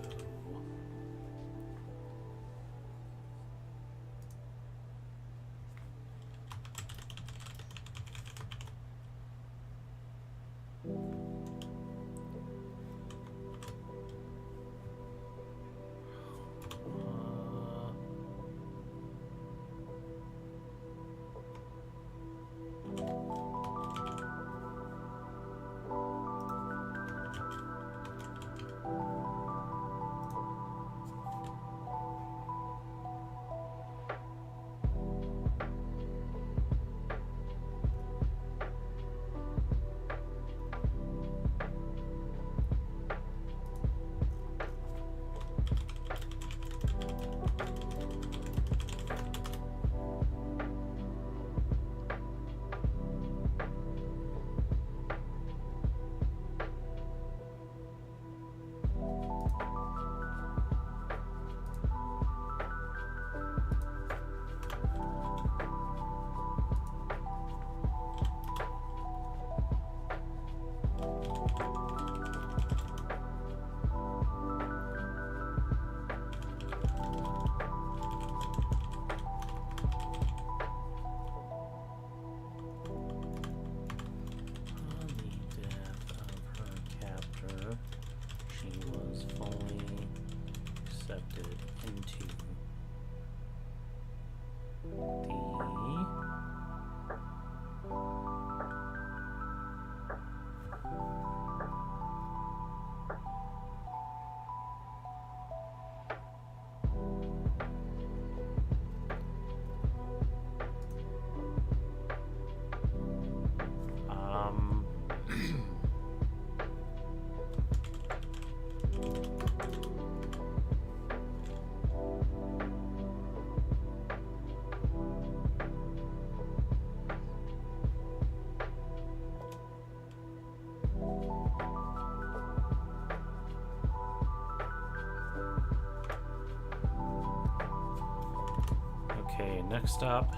Speaker 2: Okay, next up,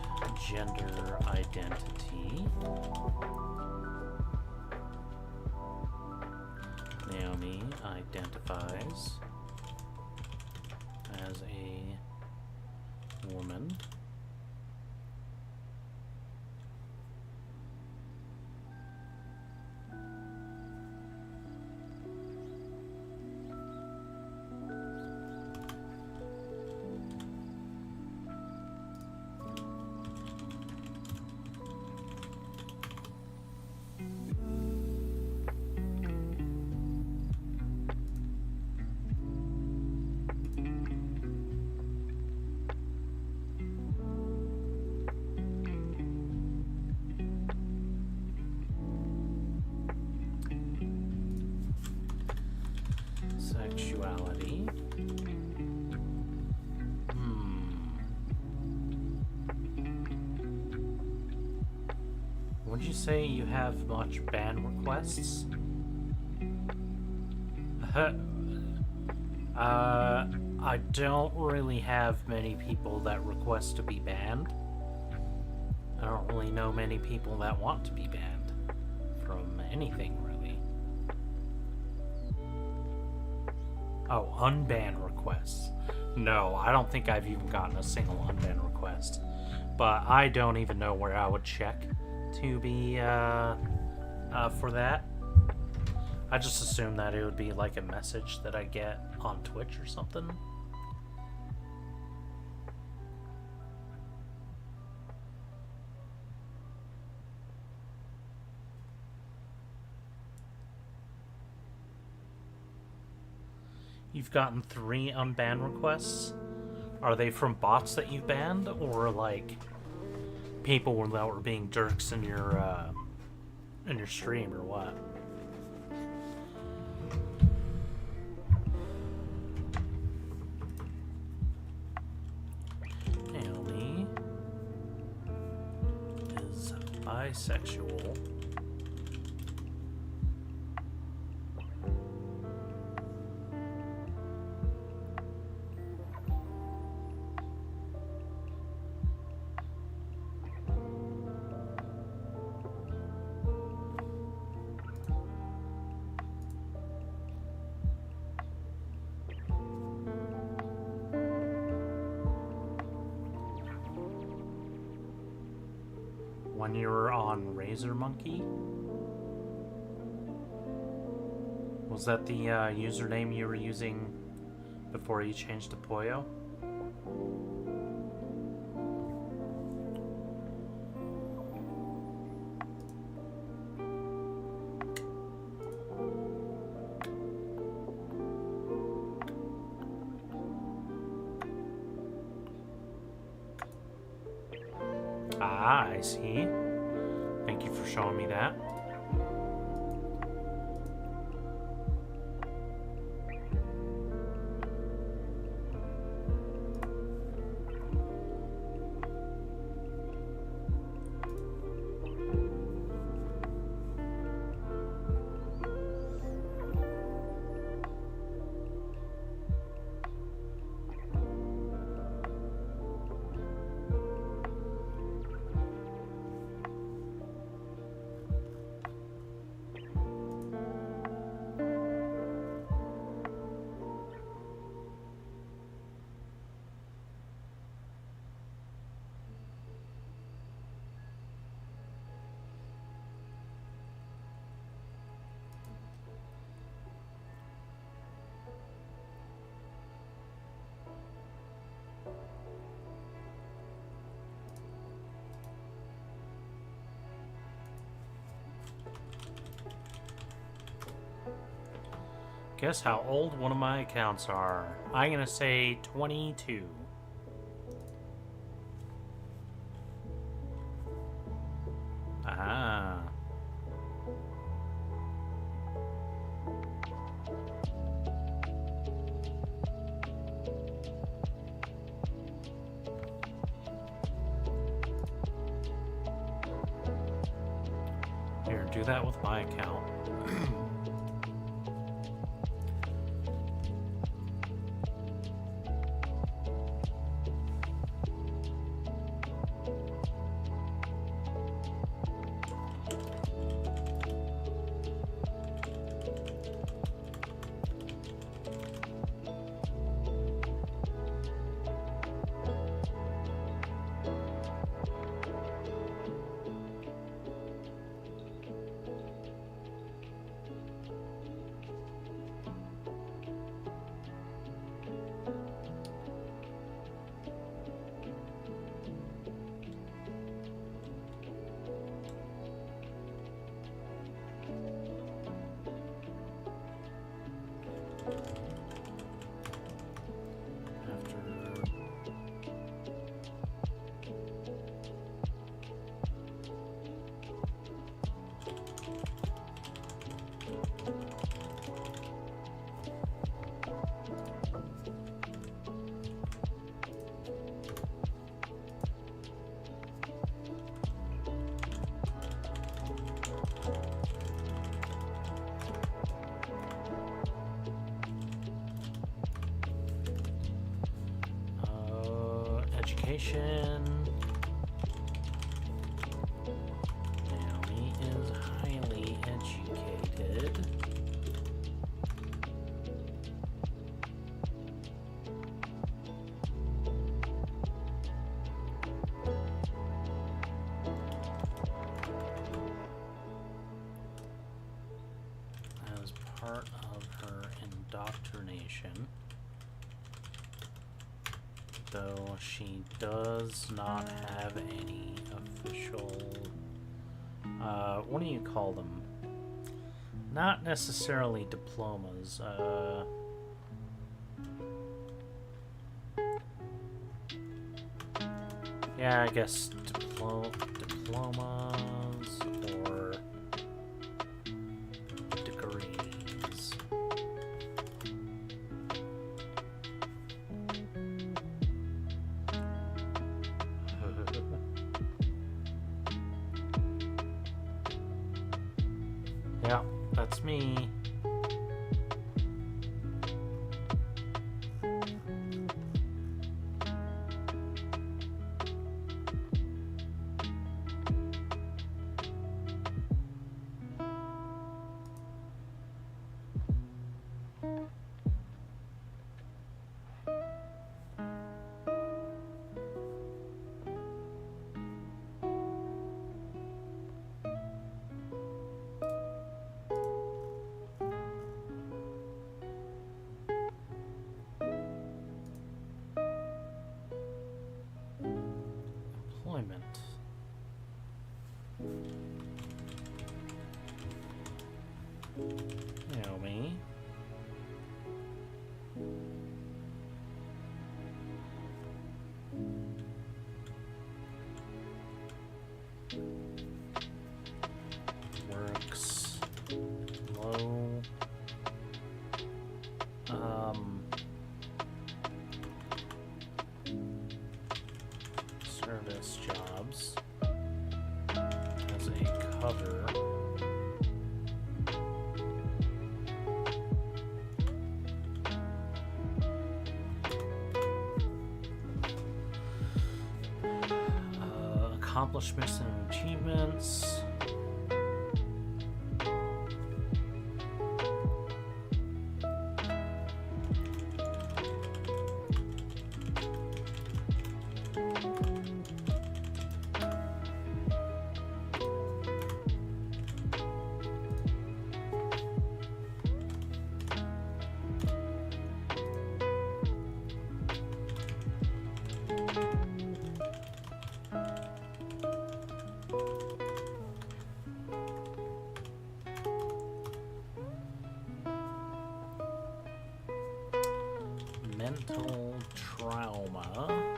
Speaker 2: gender identity. Naomi identifies as a woman. Sexuality. Would you say you have much ban requests? I don't really have many people that request to be banned. I don't really know many people that want to be banned from anything, really. Oh, unban requests. No, I don't think I've even gotten a single unban request. But I don't even know where I would check to be, for that. I just assumed that it would be like a message that I get on Twitch or something. You've gotten 3 unban requests? Are they from bots that you've banned, or like people that were being jerks in your stream, or what? Naomi bisexual. When you were on Razor Monkey? Was that the username you were using before you changed to Poyo? Ah, I see. Thank you for showing me that. Guess how old one of my accounts are. I'm gonna say 22. Ah. Here, do that with my account. Education. Naomi is highly educated. As part of her indoctrination, though she does not have any official, what do you call them? Not necessarily diplomas, yeah, I guess diplomas or degrees. Yeah, that's me. Employment. Naomi. Works low. Service jobs as a cover. Accomplishments and achievements. Mental trauma,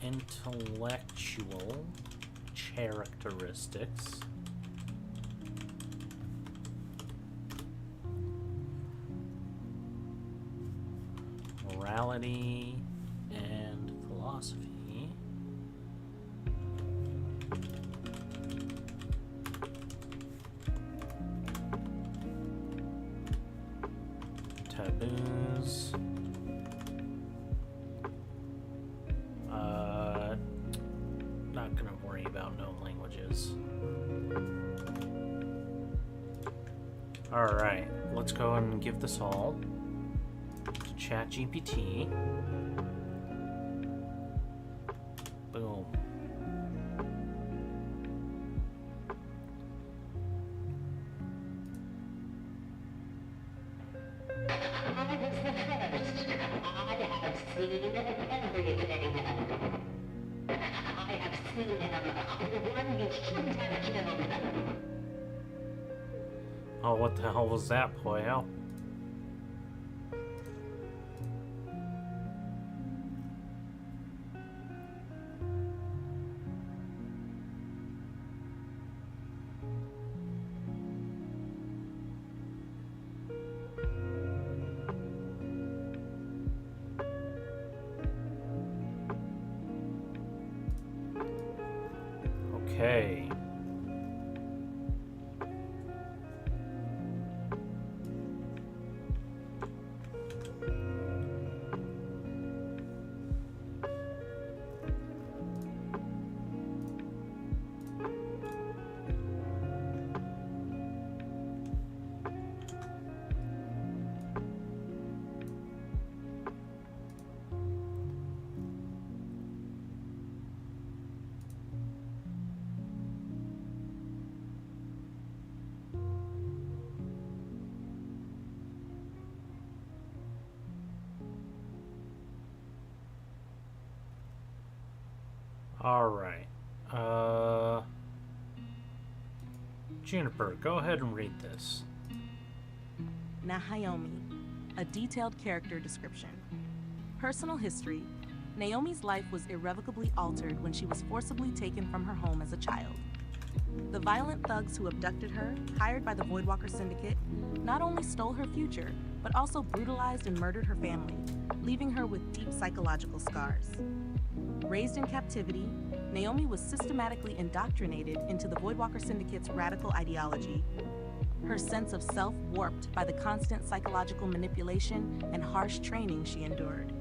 Speaker 2: intellectual characteristics, morality and philosophy. Taboos. Not gonna worry about known languages. Alright, let's go and give this all to ChatGPT. Boom. Oh, what the hell was that, Poyo? Okay. Alright. Juniper, go ahead and read this.
Speaker 3: Naomi, a detailed character description. Personal history. Naomi's life was irrevocably altered when she was forcibly taken from her home as a child. The violent thugs who abducted her, hired by the Voidwalker Syndicate, not only stole her future, but also brutalized and murdered her family, leaving her with deep psychological scars. Raised in captivity, Naomi was systematically indoctrinated into the Voidwalker Syndicate's radical ideology. Her sense of self warped by the constant psychological manipulation and harsh training she endured.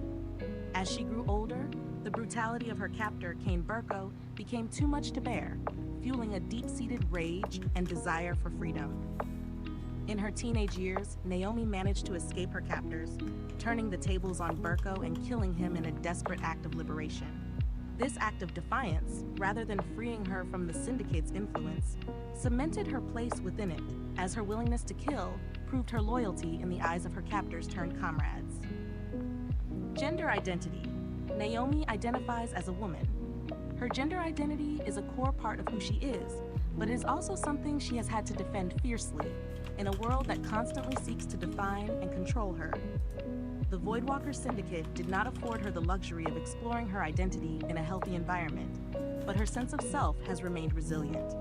Speaker 3: As she grew older, the brutality of her captor, Kane Burko, became too much to bear, fueling a deep-seated rage and desire for freedom. In her teenage years, Naomi managed to escape her captors, turning the tables on Burko and killing him in a desperate act of liberation. This act of defiance, rather than freeing her from the Syndicate's influence, cemented her place within it, as her willingness to kill proved her loyalty in the eyes of her captors turned comrades. Gender identity. Naomi identifies as a woman. Her gender identity is a core part of who she is, but it is also something she has had to defend fiercely in a world that constantly seeks to define and control her. The Voidwalker Syndicate did not afford her the luxury of exploring her identity in a healthy environment, but her sense of self has remained resilient.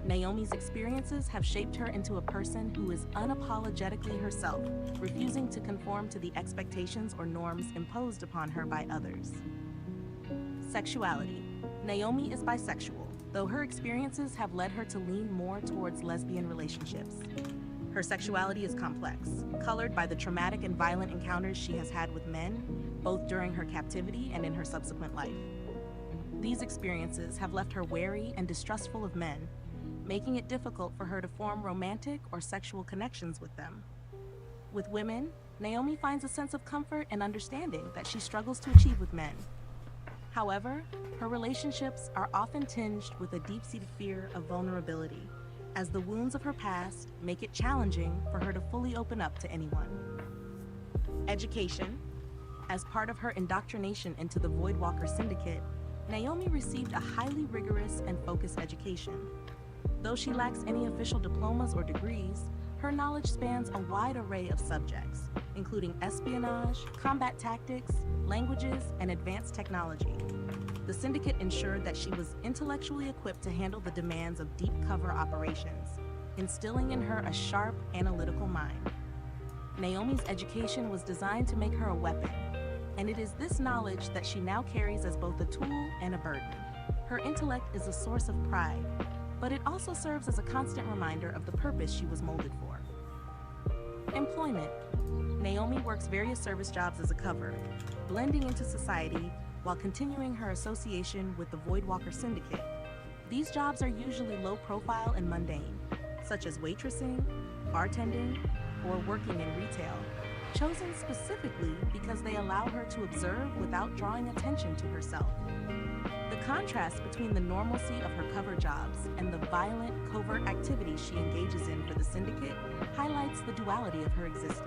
Speaker 3: Naomi's experiences have shaped her into a person who is unapologetically herself, refusing to conform to the expectations or norms imposed upon her by others. Sexuality. Naomi is bisexual, though her experiences have led her to lean more towards lesbian relationships. Her sexuality is complex, colored by the traumatic and violent encounters she has had with men, both during her captivity and in her subsequent life. These experiences have left her wary and distrustful of men, making it difficult for her to form romantic or sexual connections with them. With women, Naomi finds a sense of comfort and understanding that she struggles to achieve with men. However, her relationships are often tinged with a deep-seated fear of vulnerability, as the wounds of her past make it challenging for her to fully open up to anyone. Education. As part of her indoctrination into the Voidwalker Syndicate, Naomi received a highly rigorous and focused education. Though she lacks any official diplomas or degrees, her knowledge spans a wide array of subjects, including espionage, combat tactics, languages, and advanced technology. The Syndicate ensured that she was intellectually equipped to handle the demands of deep cover operations, instilling in her a sharp, analytical mind. Naomi's education was designed to make her a weapon, and it is this knowledge that she now carries as both a tool and a burden. Her intellect is a source of pride, but it also serves as a constant reminder of the purpose she was molded for. Employment. Naomi works various service jobs as a cover, blending into society while continuing her association with the Voidwalker Syndicate. These jobs are usually low profile and mundane, such as waitressing, bartending, or working in retail, chosen specifically because they allow her to observe without drawing attention to herself. The contrast between the normalcy of her cover jobs and the violent, covert activities she engages in for the Syndicate highlights the duality of her existence.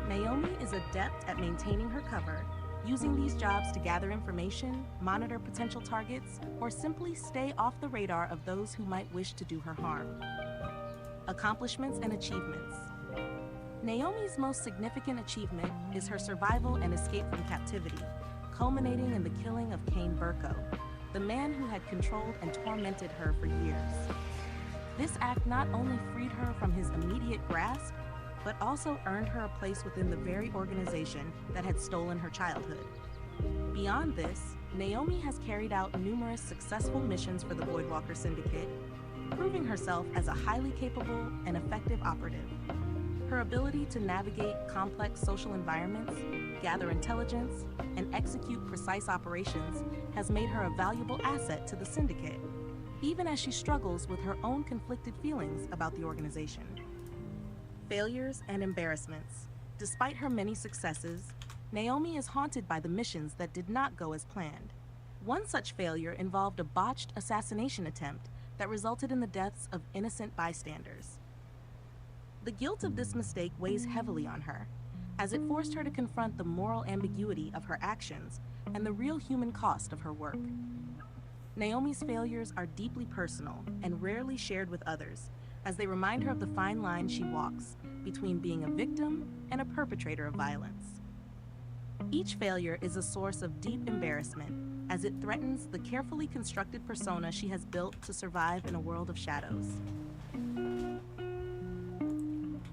Speaker 3: Naomi is adept at maintaining her cover, using these jobs to gather information, monitor potential targets, or simply stay off the radar of those who might wish to do her harm. Accomplishments and achievements. Naomi's most significant achievement is her survival and escape from captivity, culminating in the killing of Kane Burko, the man who had controlled and tormented her for years. This act not only freed her from his immediate grasp, but also earned her a place within the very organization that had stolen her childhood. Beyond this, Naomi has carried out numerous successful missions for the Voidwalker Syndicate, proving herself as a highly capable and effective operative. Her ability to navigate complex social environments, gather intelligence, and execute precise operations has made her a valuable asset to the Syndicate, even as she struggles with her own conflicted feelings about the organization. Failures and embarrassments. Despite her many successes, Naomi is haunted by the missions that did not go as planned. One such failure involved a botched assassination attempt that resulted in the deaths of innocent bystanders. The guilt of this mistake weighs heavily on her, as it forced her to confront the moral ambiguity of her actions and the real human cost of her work. Naomi's failures are deeply personal and rarely shared with others, as they remind her of the fine line she walks between being a victim and a perpetrator of violence. Each failure is a source of deep embarrassment, as it threatens the carefully constructed persona she has built to survive in a world of shadows.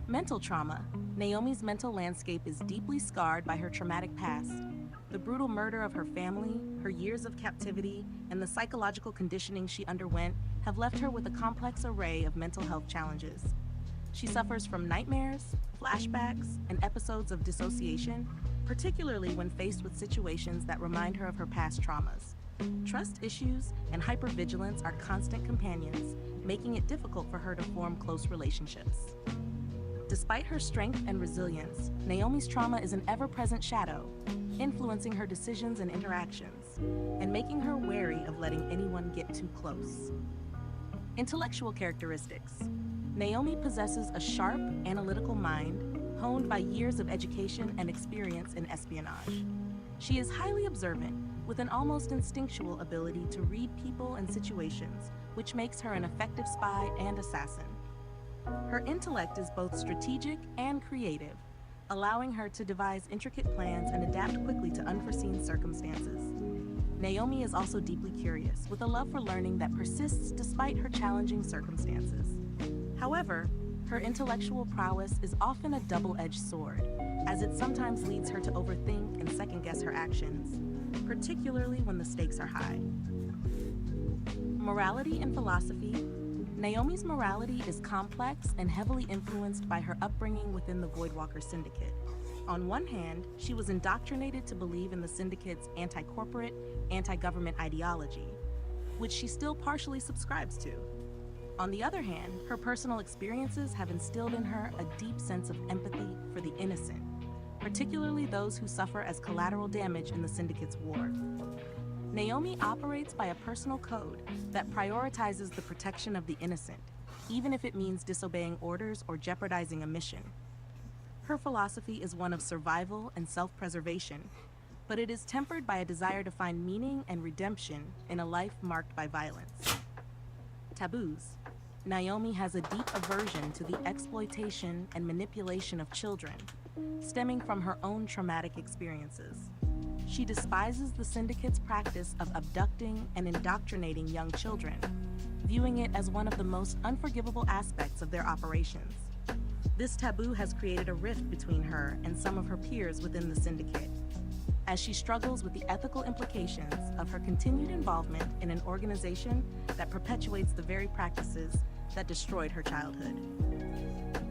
Speaker 3: Mental trauma. Naomi's mental landscape is deeply scarred by her traumatic past. The brutal murder of her family, her years of captivity, and the psychological conditioning she underwent have left her with a complex array of mental health challenges. She suffers from nightmares, flashbacks, and episodes of dissociation, particularly when faced with situations that remind her of her past traumas. Trust issues and hypervigilance are constant companions, making it difficult for her to form close relationships. Despite her strength and resilience, Naomi's trauma is an ever-present shadow, influencing her decisions and interactions, and making her wary of letting anyone get too close. Intellectual characteristics. Naomi possesses a sharp, analytical mind, honed by years of education and experience in espionage. She is highly observant, with an almost instinctual ability to read people and situations, which makes her an effective spy and assassin. Her intellect is both strategic and creative, allowing her to devise intricate plans and adapt quickly to unforeseen circumstances. Naomi is also deeply curious, with a love for learning that persists despite her challenging circumstances. However, her intellectual prowess is often a double-edged sword, as it sometimes leads her to overthink and second-guess her actions, particularly when the stakes are high. Morality and philosophy. Naomi's morality is complex and heavily influenced by her upbringing within the Voidwalker Syndicate. On one hand, she was indoctrinated to believe in the Syndicate's anti-corporate, anti-government ideology, which she still partially subscribes to. On the other hand, her personal experiences have instilled in her a deep sense of empathy for the innocent, particularly those who suffer as collateral damage in the Syndicate's war. Naomi operates by a personal code that prioritizes the protection of the innocent, even if it means disobeying orders or jeopardizing a mission. Her philosophy is one of survival and self-preservation, but it is tempered by a desire to find meaning and redemption in a life marked by violence. Taboos. Naomi has a deep aversion to the exploitation and manipulation of children, stemming from her own traumatic experiences. She despises the Syndicate's practice of abducting and indoctrinating young children, viewing it as one of the most unforgivable aspects of their operations. This taboo has created a rift between her and some of her peers within the Syndicate, as she struggles with the ethical implications of her continued involvement in an organization that perpetuates the very practices that destroyed her childhood.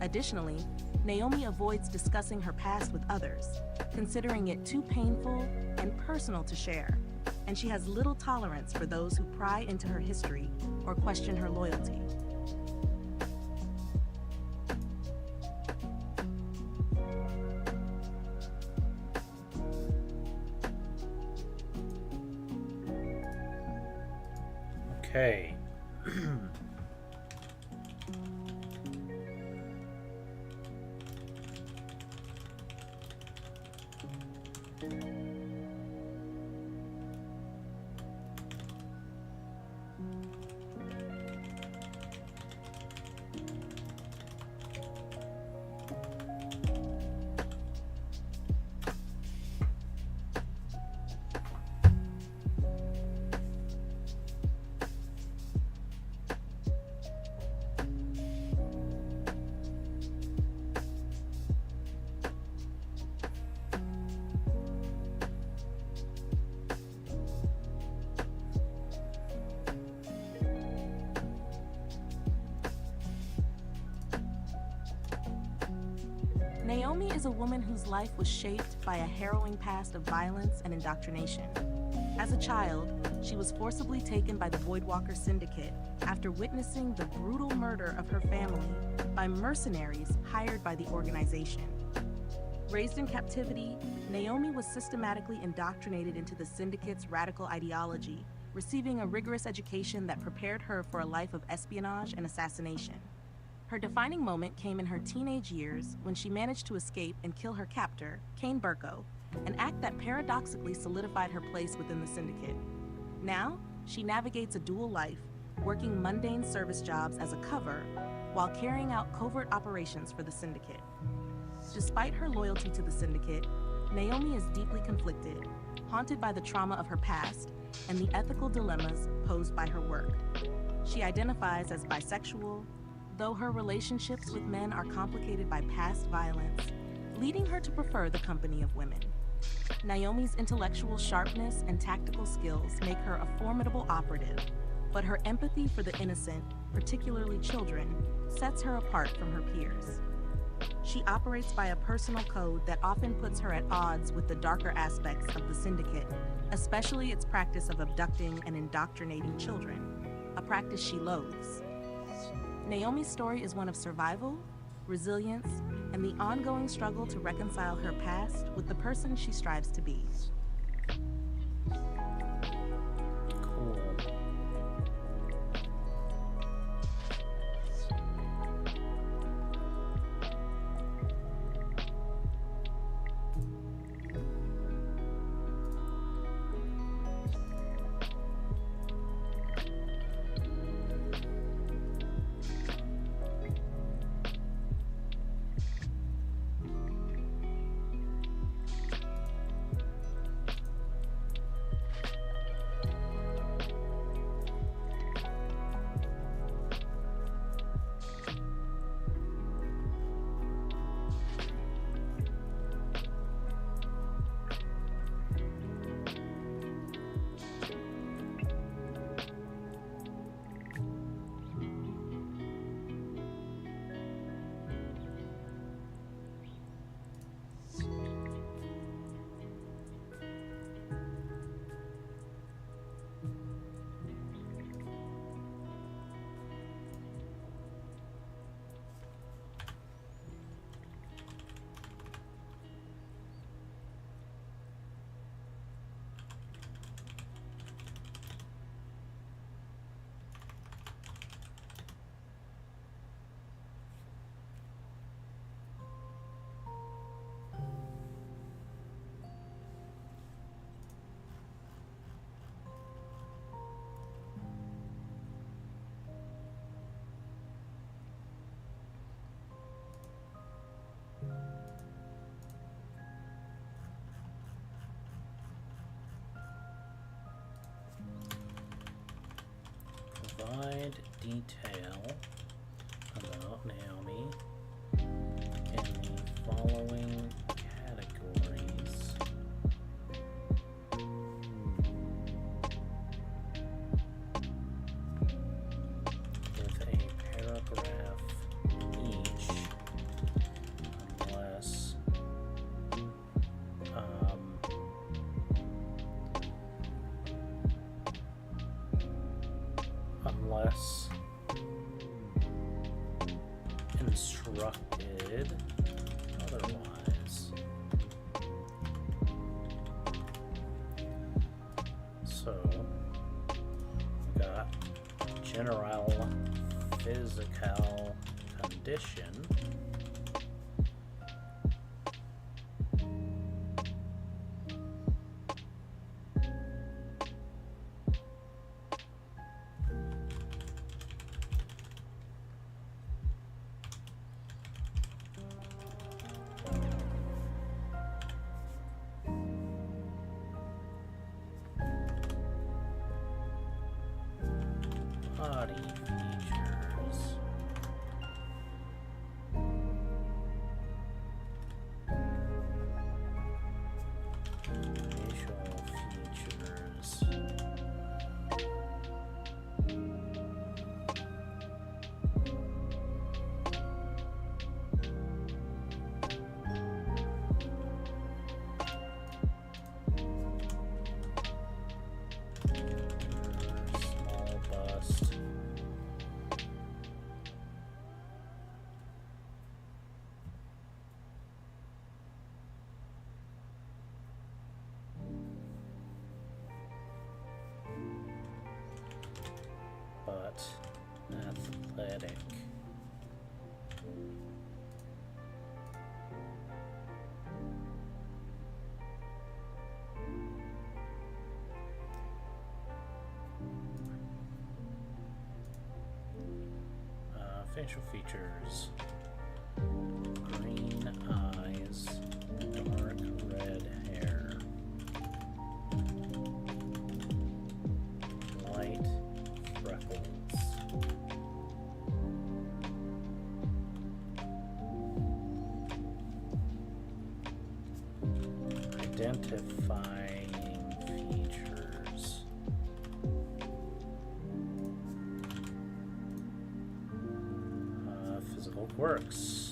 Speaker 3: Additionally, Naomi avoids discussing her past with others, considering it too painful and personal to share, and she has little tolerance for those who pry into her history or question her loyalty.
Speaker 2: Okay.
Speaker 3: Naomi is a woman whose life was shaped by a harrowing past of violence and indoctrination. As a child, she was forcibly taken by the Voidwalker Syndicate after witnessing the brutal murder of her family by mercenaries hired by the organization. Raised in captivity, Naomi was systematically indoctrinated into the Syndicate's radical ideology, receiving a rigorous education that prepared her for a life of espionage and assassination. Her defining moment came in her teenage years when she managed to escape and kill her captor, Kane Burko, an act that paradoxically solidified her place within the Syndicate. Now, she navigates a dual life, working mundane service jobs as a cover while carrying out covert operations for the Syndicate. Despite her loyalty to the Syndicate, Naomi is deeply conflicted, haunted by the trauma of her past and the ethical dilemmas posed by her work. She identifies as bisexual, though her relationships with men are complicated by past violence, leading her to prefer the company of women. Naomi's intellectual sharpness and tactical skills make her a formidable operative, but her empathy for the innocent, particularly children, sets her apart from her peers. She operates by a personal code that often puts her at odds with the darker aspects of the Syndicate, especially its practice of abducting and indoctrinating children, a practice she loathes. Naomi's story is one of survival, resilience, and the ongoing struggle to reconcile her past with the person she strives to be.
Speaker 2: Cool. Provide detail about Naomi in the following categories. With a paragraph each, unless instructed otherwise. So we got general physical condition. Body features. Facial features. Small bust. But athletic. Facial features. Green eyes, dark red hair, light freckles.
Speaker 1: Identifying features. Physical quirks.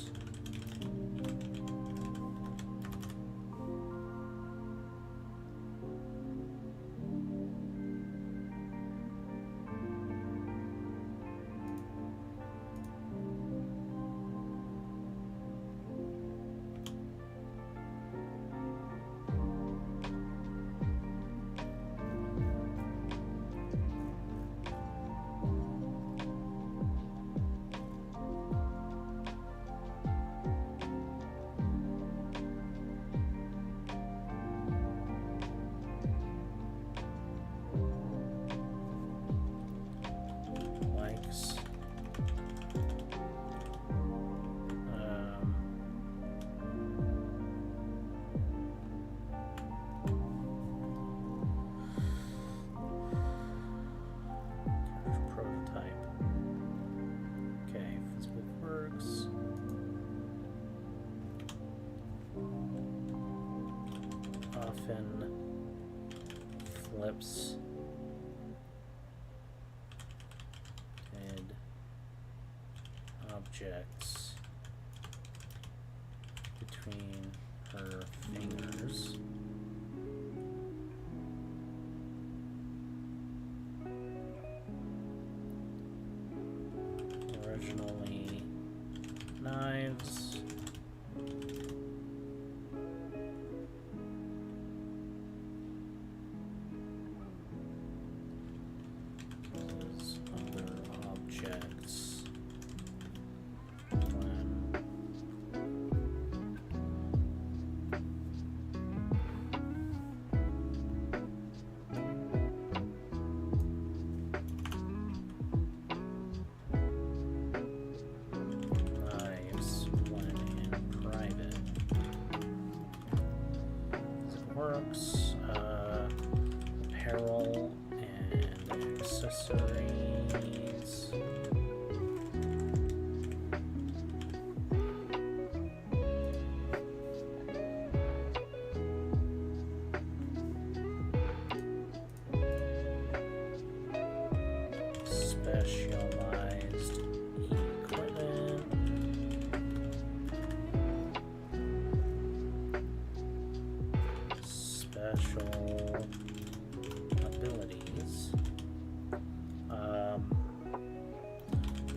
Speaker 1: Flips and objects between her fingers. Originally knives. Apparel and accessories. Specialized equipment. Special abilities.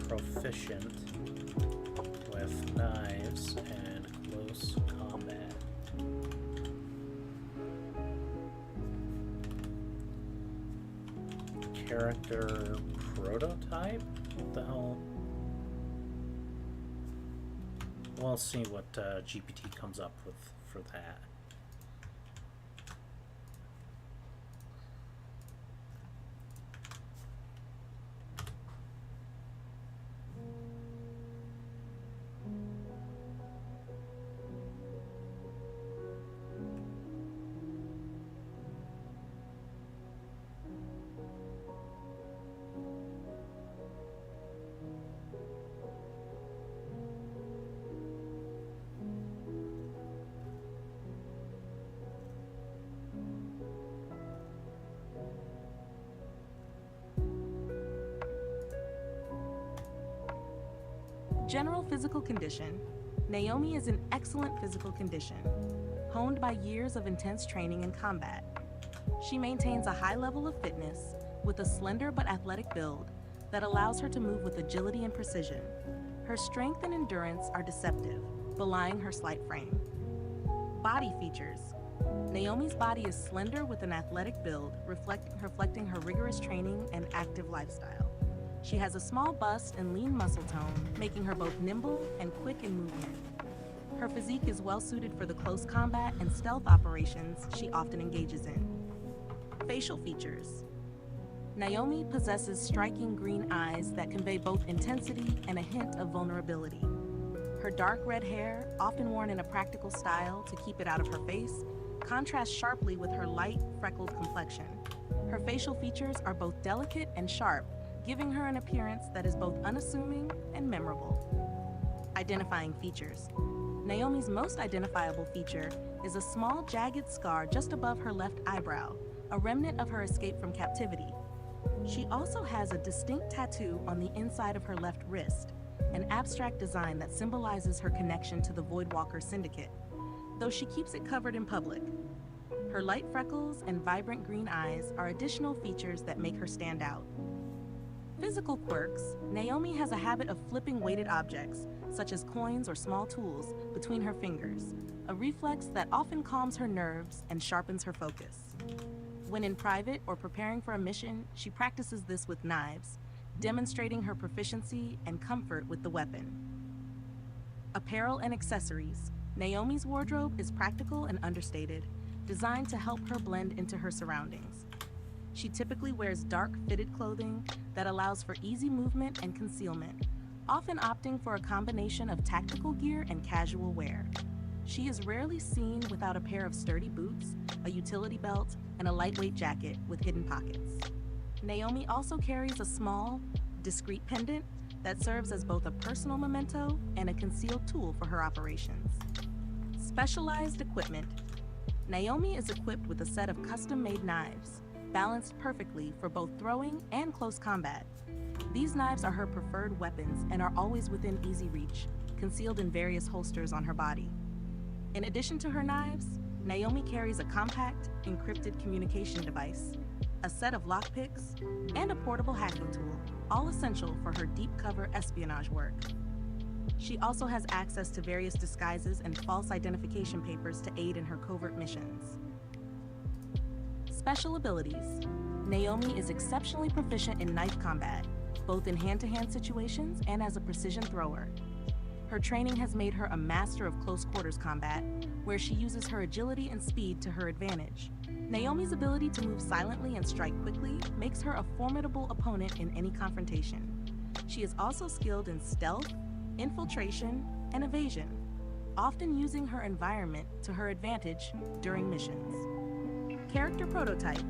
Speaker 1: Proficient with knives and close combat. Character prototype? What the hell? We'll see what GPT comes up with for that.
Speaker 3: General physical condition. Naomi is in excellent physical condition, honed by years of intense training in combat. She maintains a high level of fitness with a slender but athletic build that allows her to move with agility and precision. Her strength and endurance are deceptive, belying her slight frame. Body features. Naomi's body is slender with an athletic build, reflecting her rigorous training and active lifestyle. She has a small bust and lean muscle tone, making her both nimble and quick in movement. Her physique is well suited for the close combat and stealth operations she often engages in. Facial features. Naomi possesses striking green eyes that convey both intensity and a hint of vulnerability. Her dark red hair, often worn in a practical style to keep it out of her face, contrasts sharply with her light, freckled complexion. Her facial features are both delicate and sharp, giving her an appearance that is both unassuming and memorable. Identifying features. Naomi's most identifiable feature is a small jagged scar just above her left eyebrow, a remnant of her escape from captivity. She also has a distinct tattoo on the inside of her left wrist, an abstract design that symbolizes her connection to the Voidwalker Syndicate, though she keeps it covered in public. Her light freckles and vibrant green eyes are additional features that make her stand out. Physical quirks: Naomi has a habit of flipping weighted objects, such as coins or small tools, between her fingers, a reflex that often calms her nerves and sharpens her focus. When in private or preparing for a mission, she practices this with knives, demonstrating her proficiency and comfort with the weapon. Apparel and accessories: Naomi's wardrobe is practical and understated, designed to help her blend into her surroundings. She typically wears dark, fitted clothing that allows for easy movement and concealment, often opting for a combination of tactical gear and casual wear. She is rarely seen without a pair of sturdy boots, a utility belt, and a lightweight jacket with hidden pockets. Naomi also carries a small, discreet pendant that serves as both a personal memento and a concealed tool for her operations. Specialized equipment: Naomi is equipped with a set of custom-made knives, balanced perfectly for both throwing and close combat. These knives are her preferred weapons and are always within easy reach, concealed in various holsters on her body. In addition to her knives, Naomi carries a compact, encrypted communication device, a set of lockpicks, and a portable hacking tool, all essential for her deep cover espionage work. She also has access to various disguises and false identification papers to aid in her covert missions. Special abilities: Naomi is exceptionally proficient in knife combat, both in hand-to-hand situations and as a precision thrower. Her training has made her a master of close quarters combat, where she uses her agility and speed to her advantage. Naomi's ability to move silently and strike quickly makes her a formidable opponent in any confrontation. She is also skilled in stealth, infiltration, and evasion, often using her environment to her advantage during missions. Character prototype: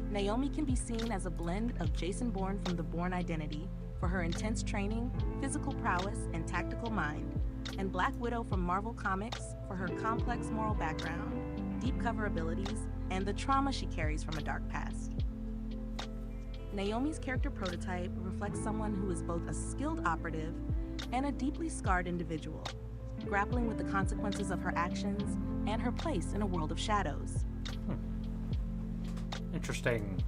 Speaker 3: Naomi can be seen as a blend of Jason Bourne from The Bourne Identity for her intense training, physical prowess, and tactical mind, and Black Widow from Marvel Comics for her complex moral background, deep cover abilities, and the trauma she carries from a dark past. Naomi's character prototype reflects someone who is both a skilled operative and a deeply scarred individual, grappling with the consequences of her actions and her place in a world of shadows.
Speaker 2: Interesting.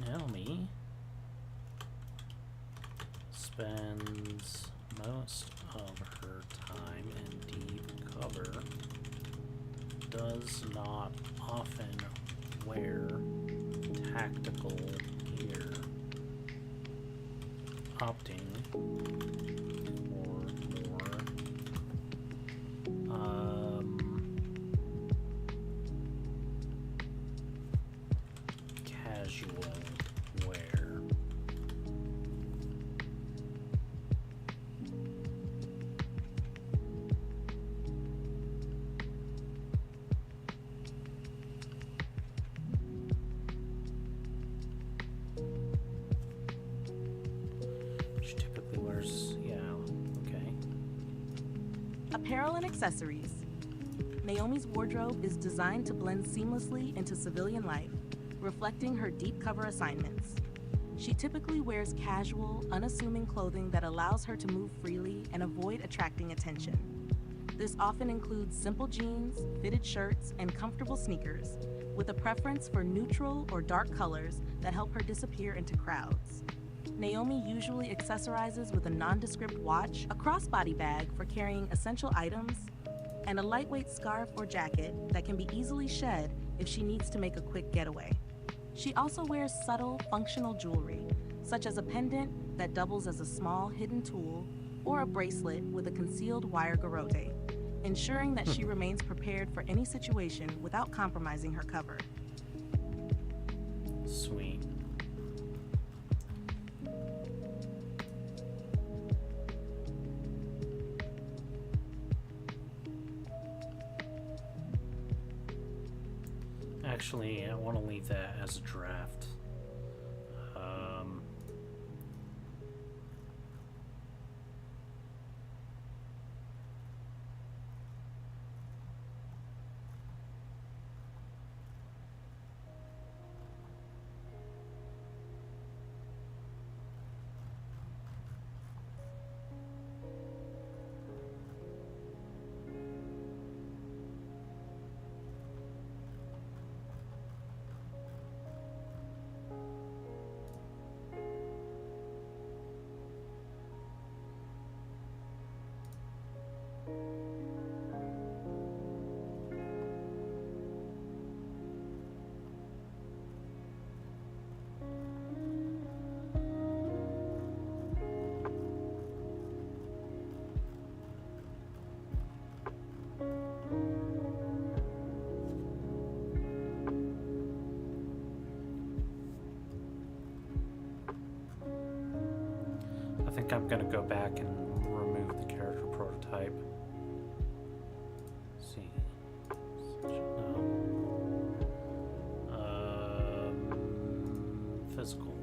Speaker 2: Naomi spends most of her time in deep cover, does not often wear tactical gear, opting for more casual wear. She typically wears, yeah, okay.
Speaker 3: Apparel and accessories. Naomi's wardrobe is designed to blend seamlessly into civilian life, reflecting her deep cover assignments. She typically wears casual, unassuming clothing that allows her to move freely and avoid attracting attention. This often includes simple jeans, fitted shirts, and comfortable sneakers, with a preference for neutral or dark colors that help her disappear into crowds. Naomi usually accessorizes with a nondescript watch, a crossbody bag for carrying essential items, and a lightweight scarf or jacket that can be easily shed if she needs to make a quick getaway. She also wears subtle, functional jewelry, such as a pendant that doubles as a small hidden tool or a bracelet with a concealed wire garrote, ensuring that she remains prepared for any situation without compromising her cover.
Speaker 2: Sweet. Actually, I want to leave that as a draft. I think I'm going to go back and remove the character prototype. Let's see. No. Physical.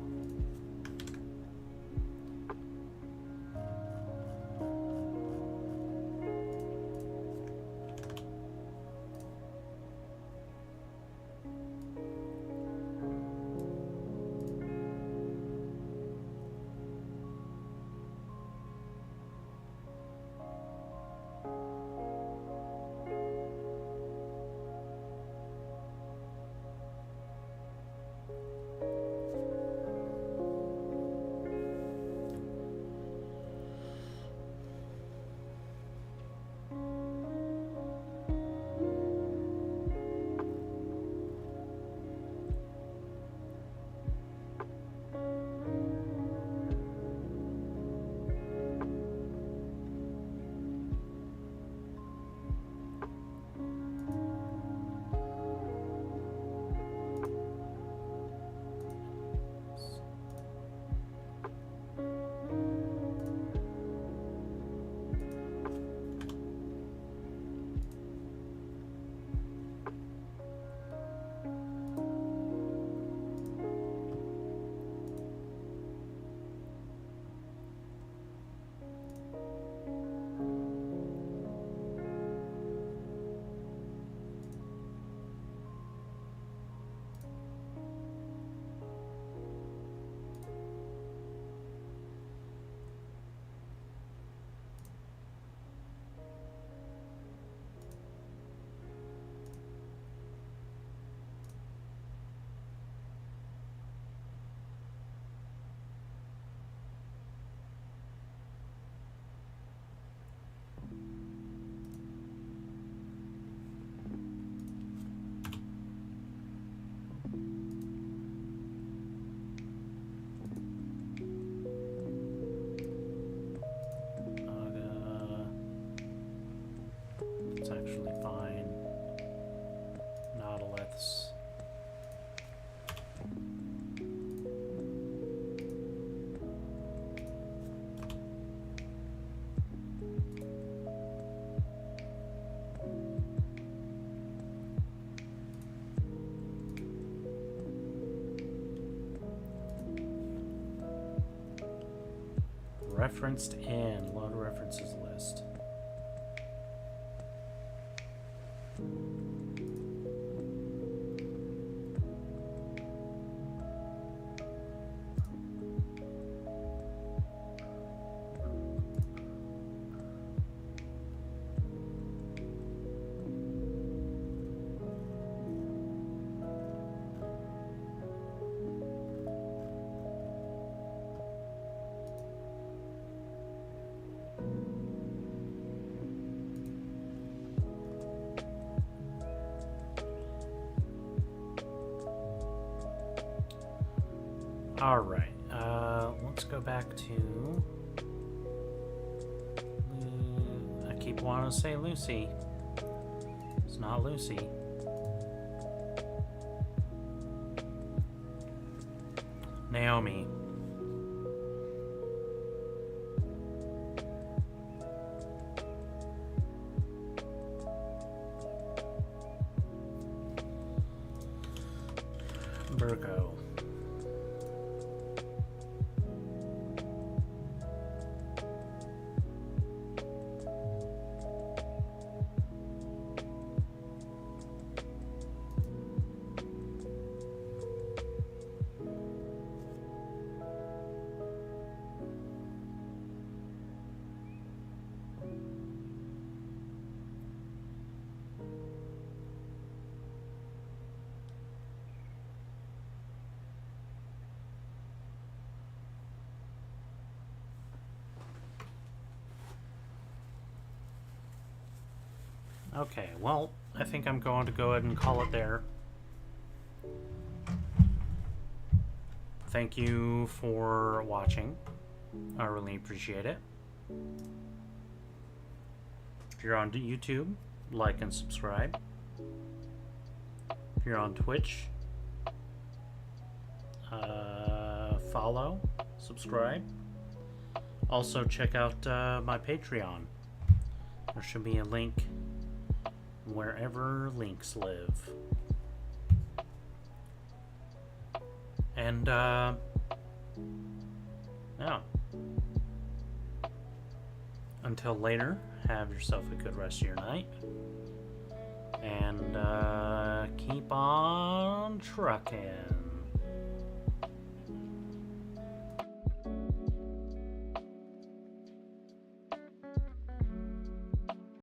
Speaker 2: It's actually fine. Nautilus. Referenced in load references list. Alright, let's go back to... I keep wanting to say Lucy. It's not Lucy. Naomi. Virgo. Okay, well, I think I'm going to go ahead and call it there. Thank you for watching. I really appreciate it. If you're on YouTube, like and subscribe. If you're on Twitch, follow, subscribe. Also, check out my Patreon. There should be a link wherever links live. And, yeah. Until later, have yourself a good rest of your night. And, keep on trucking.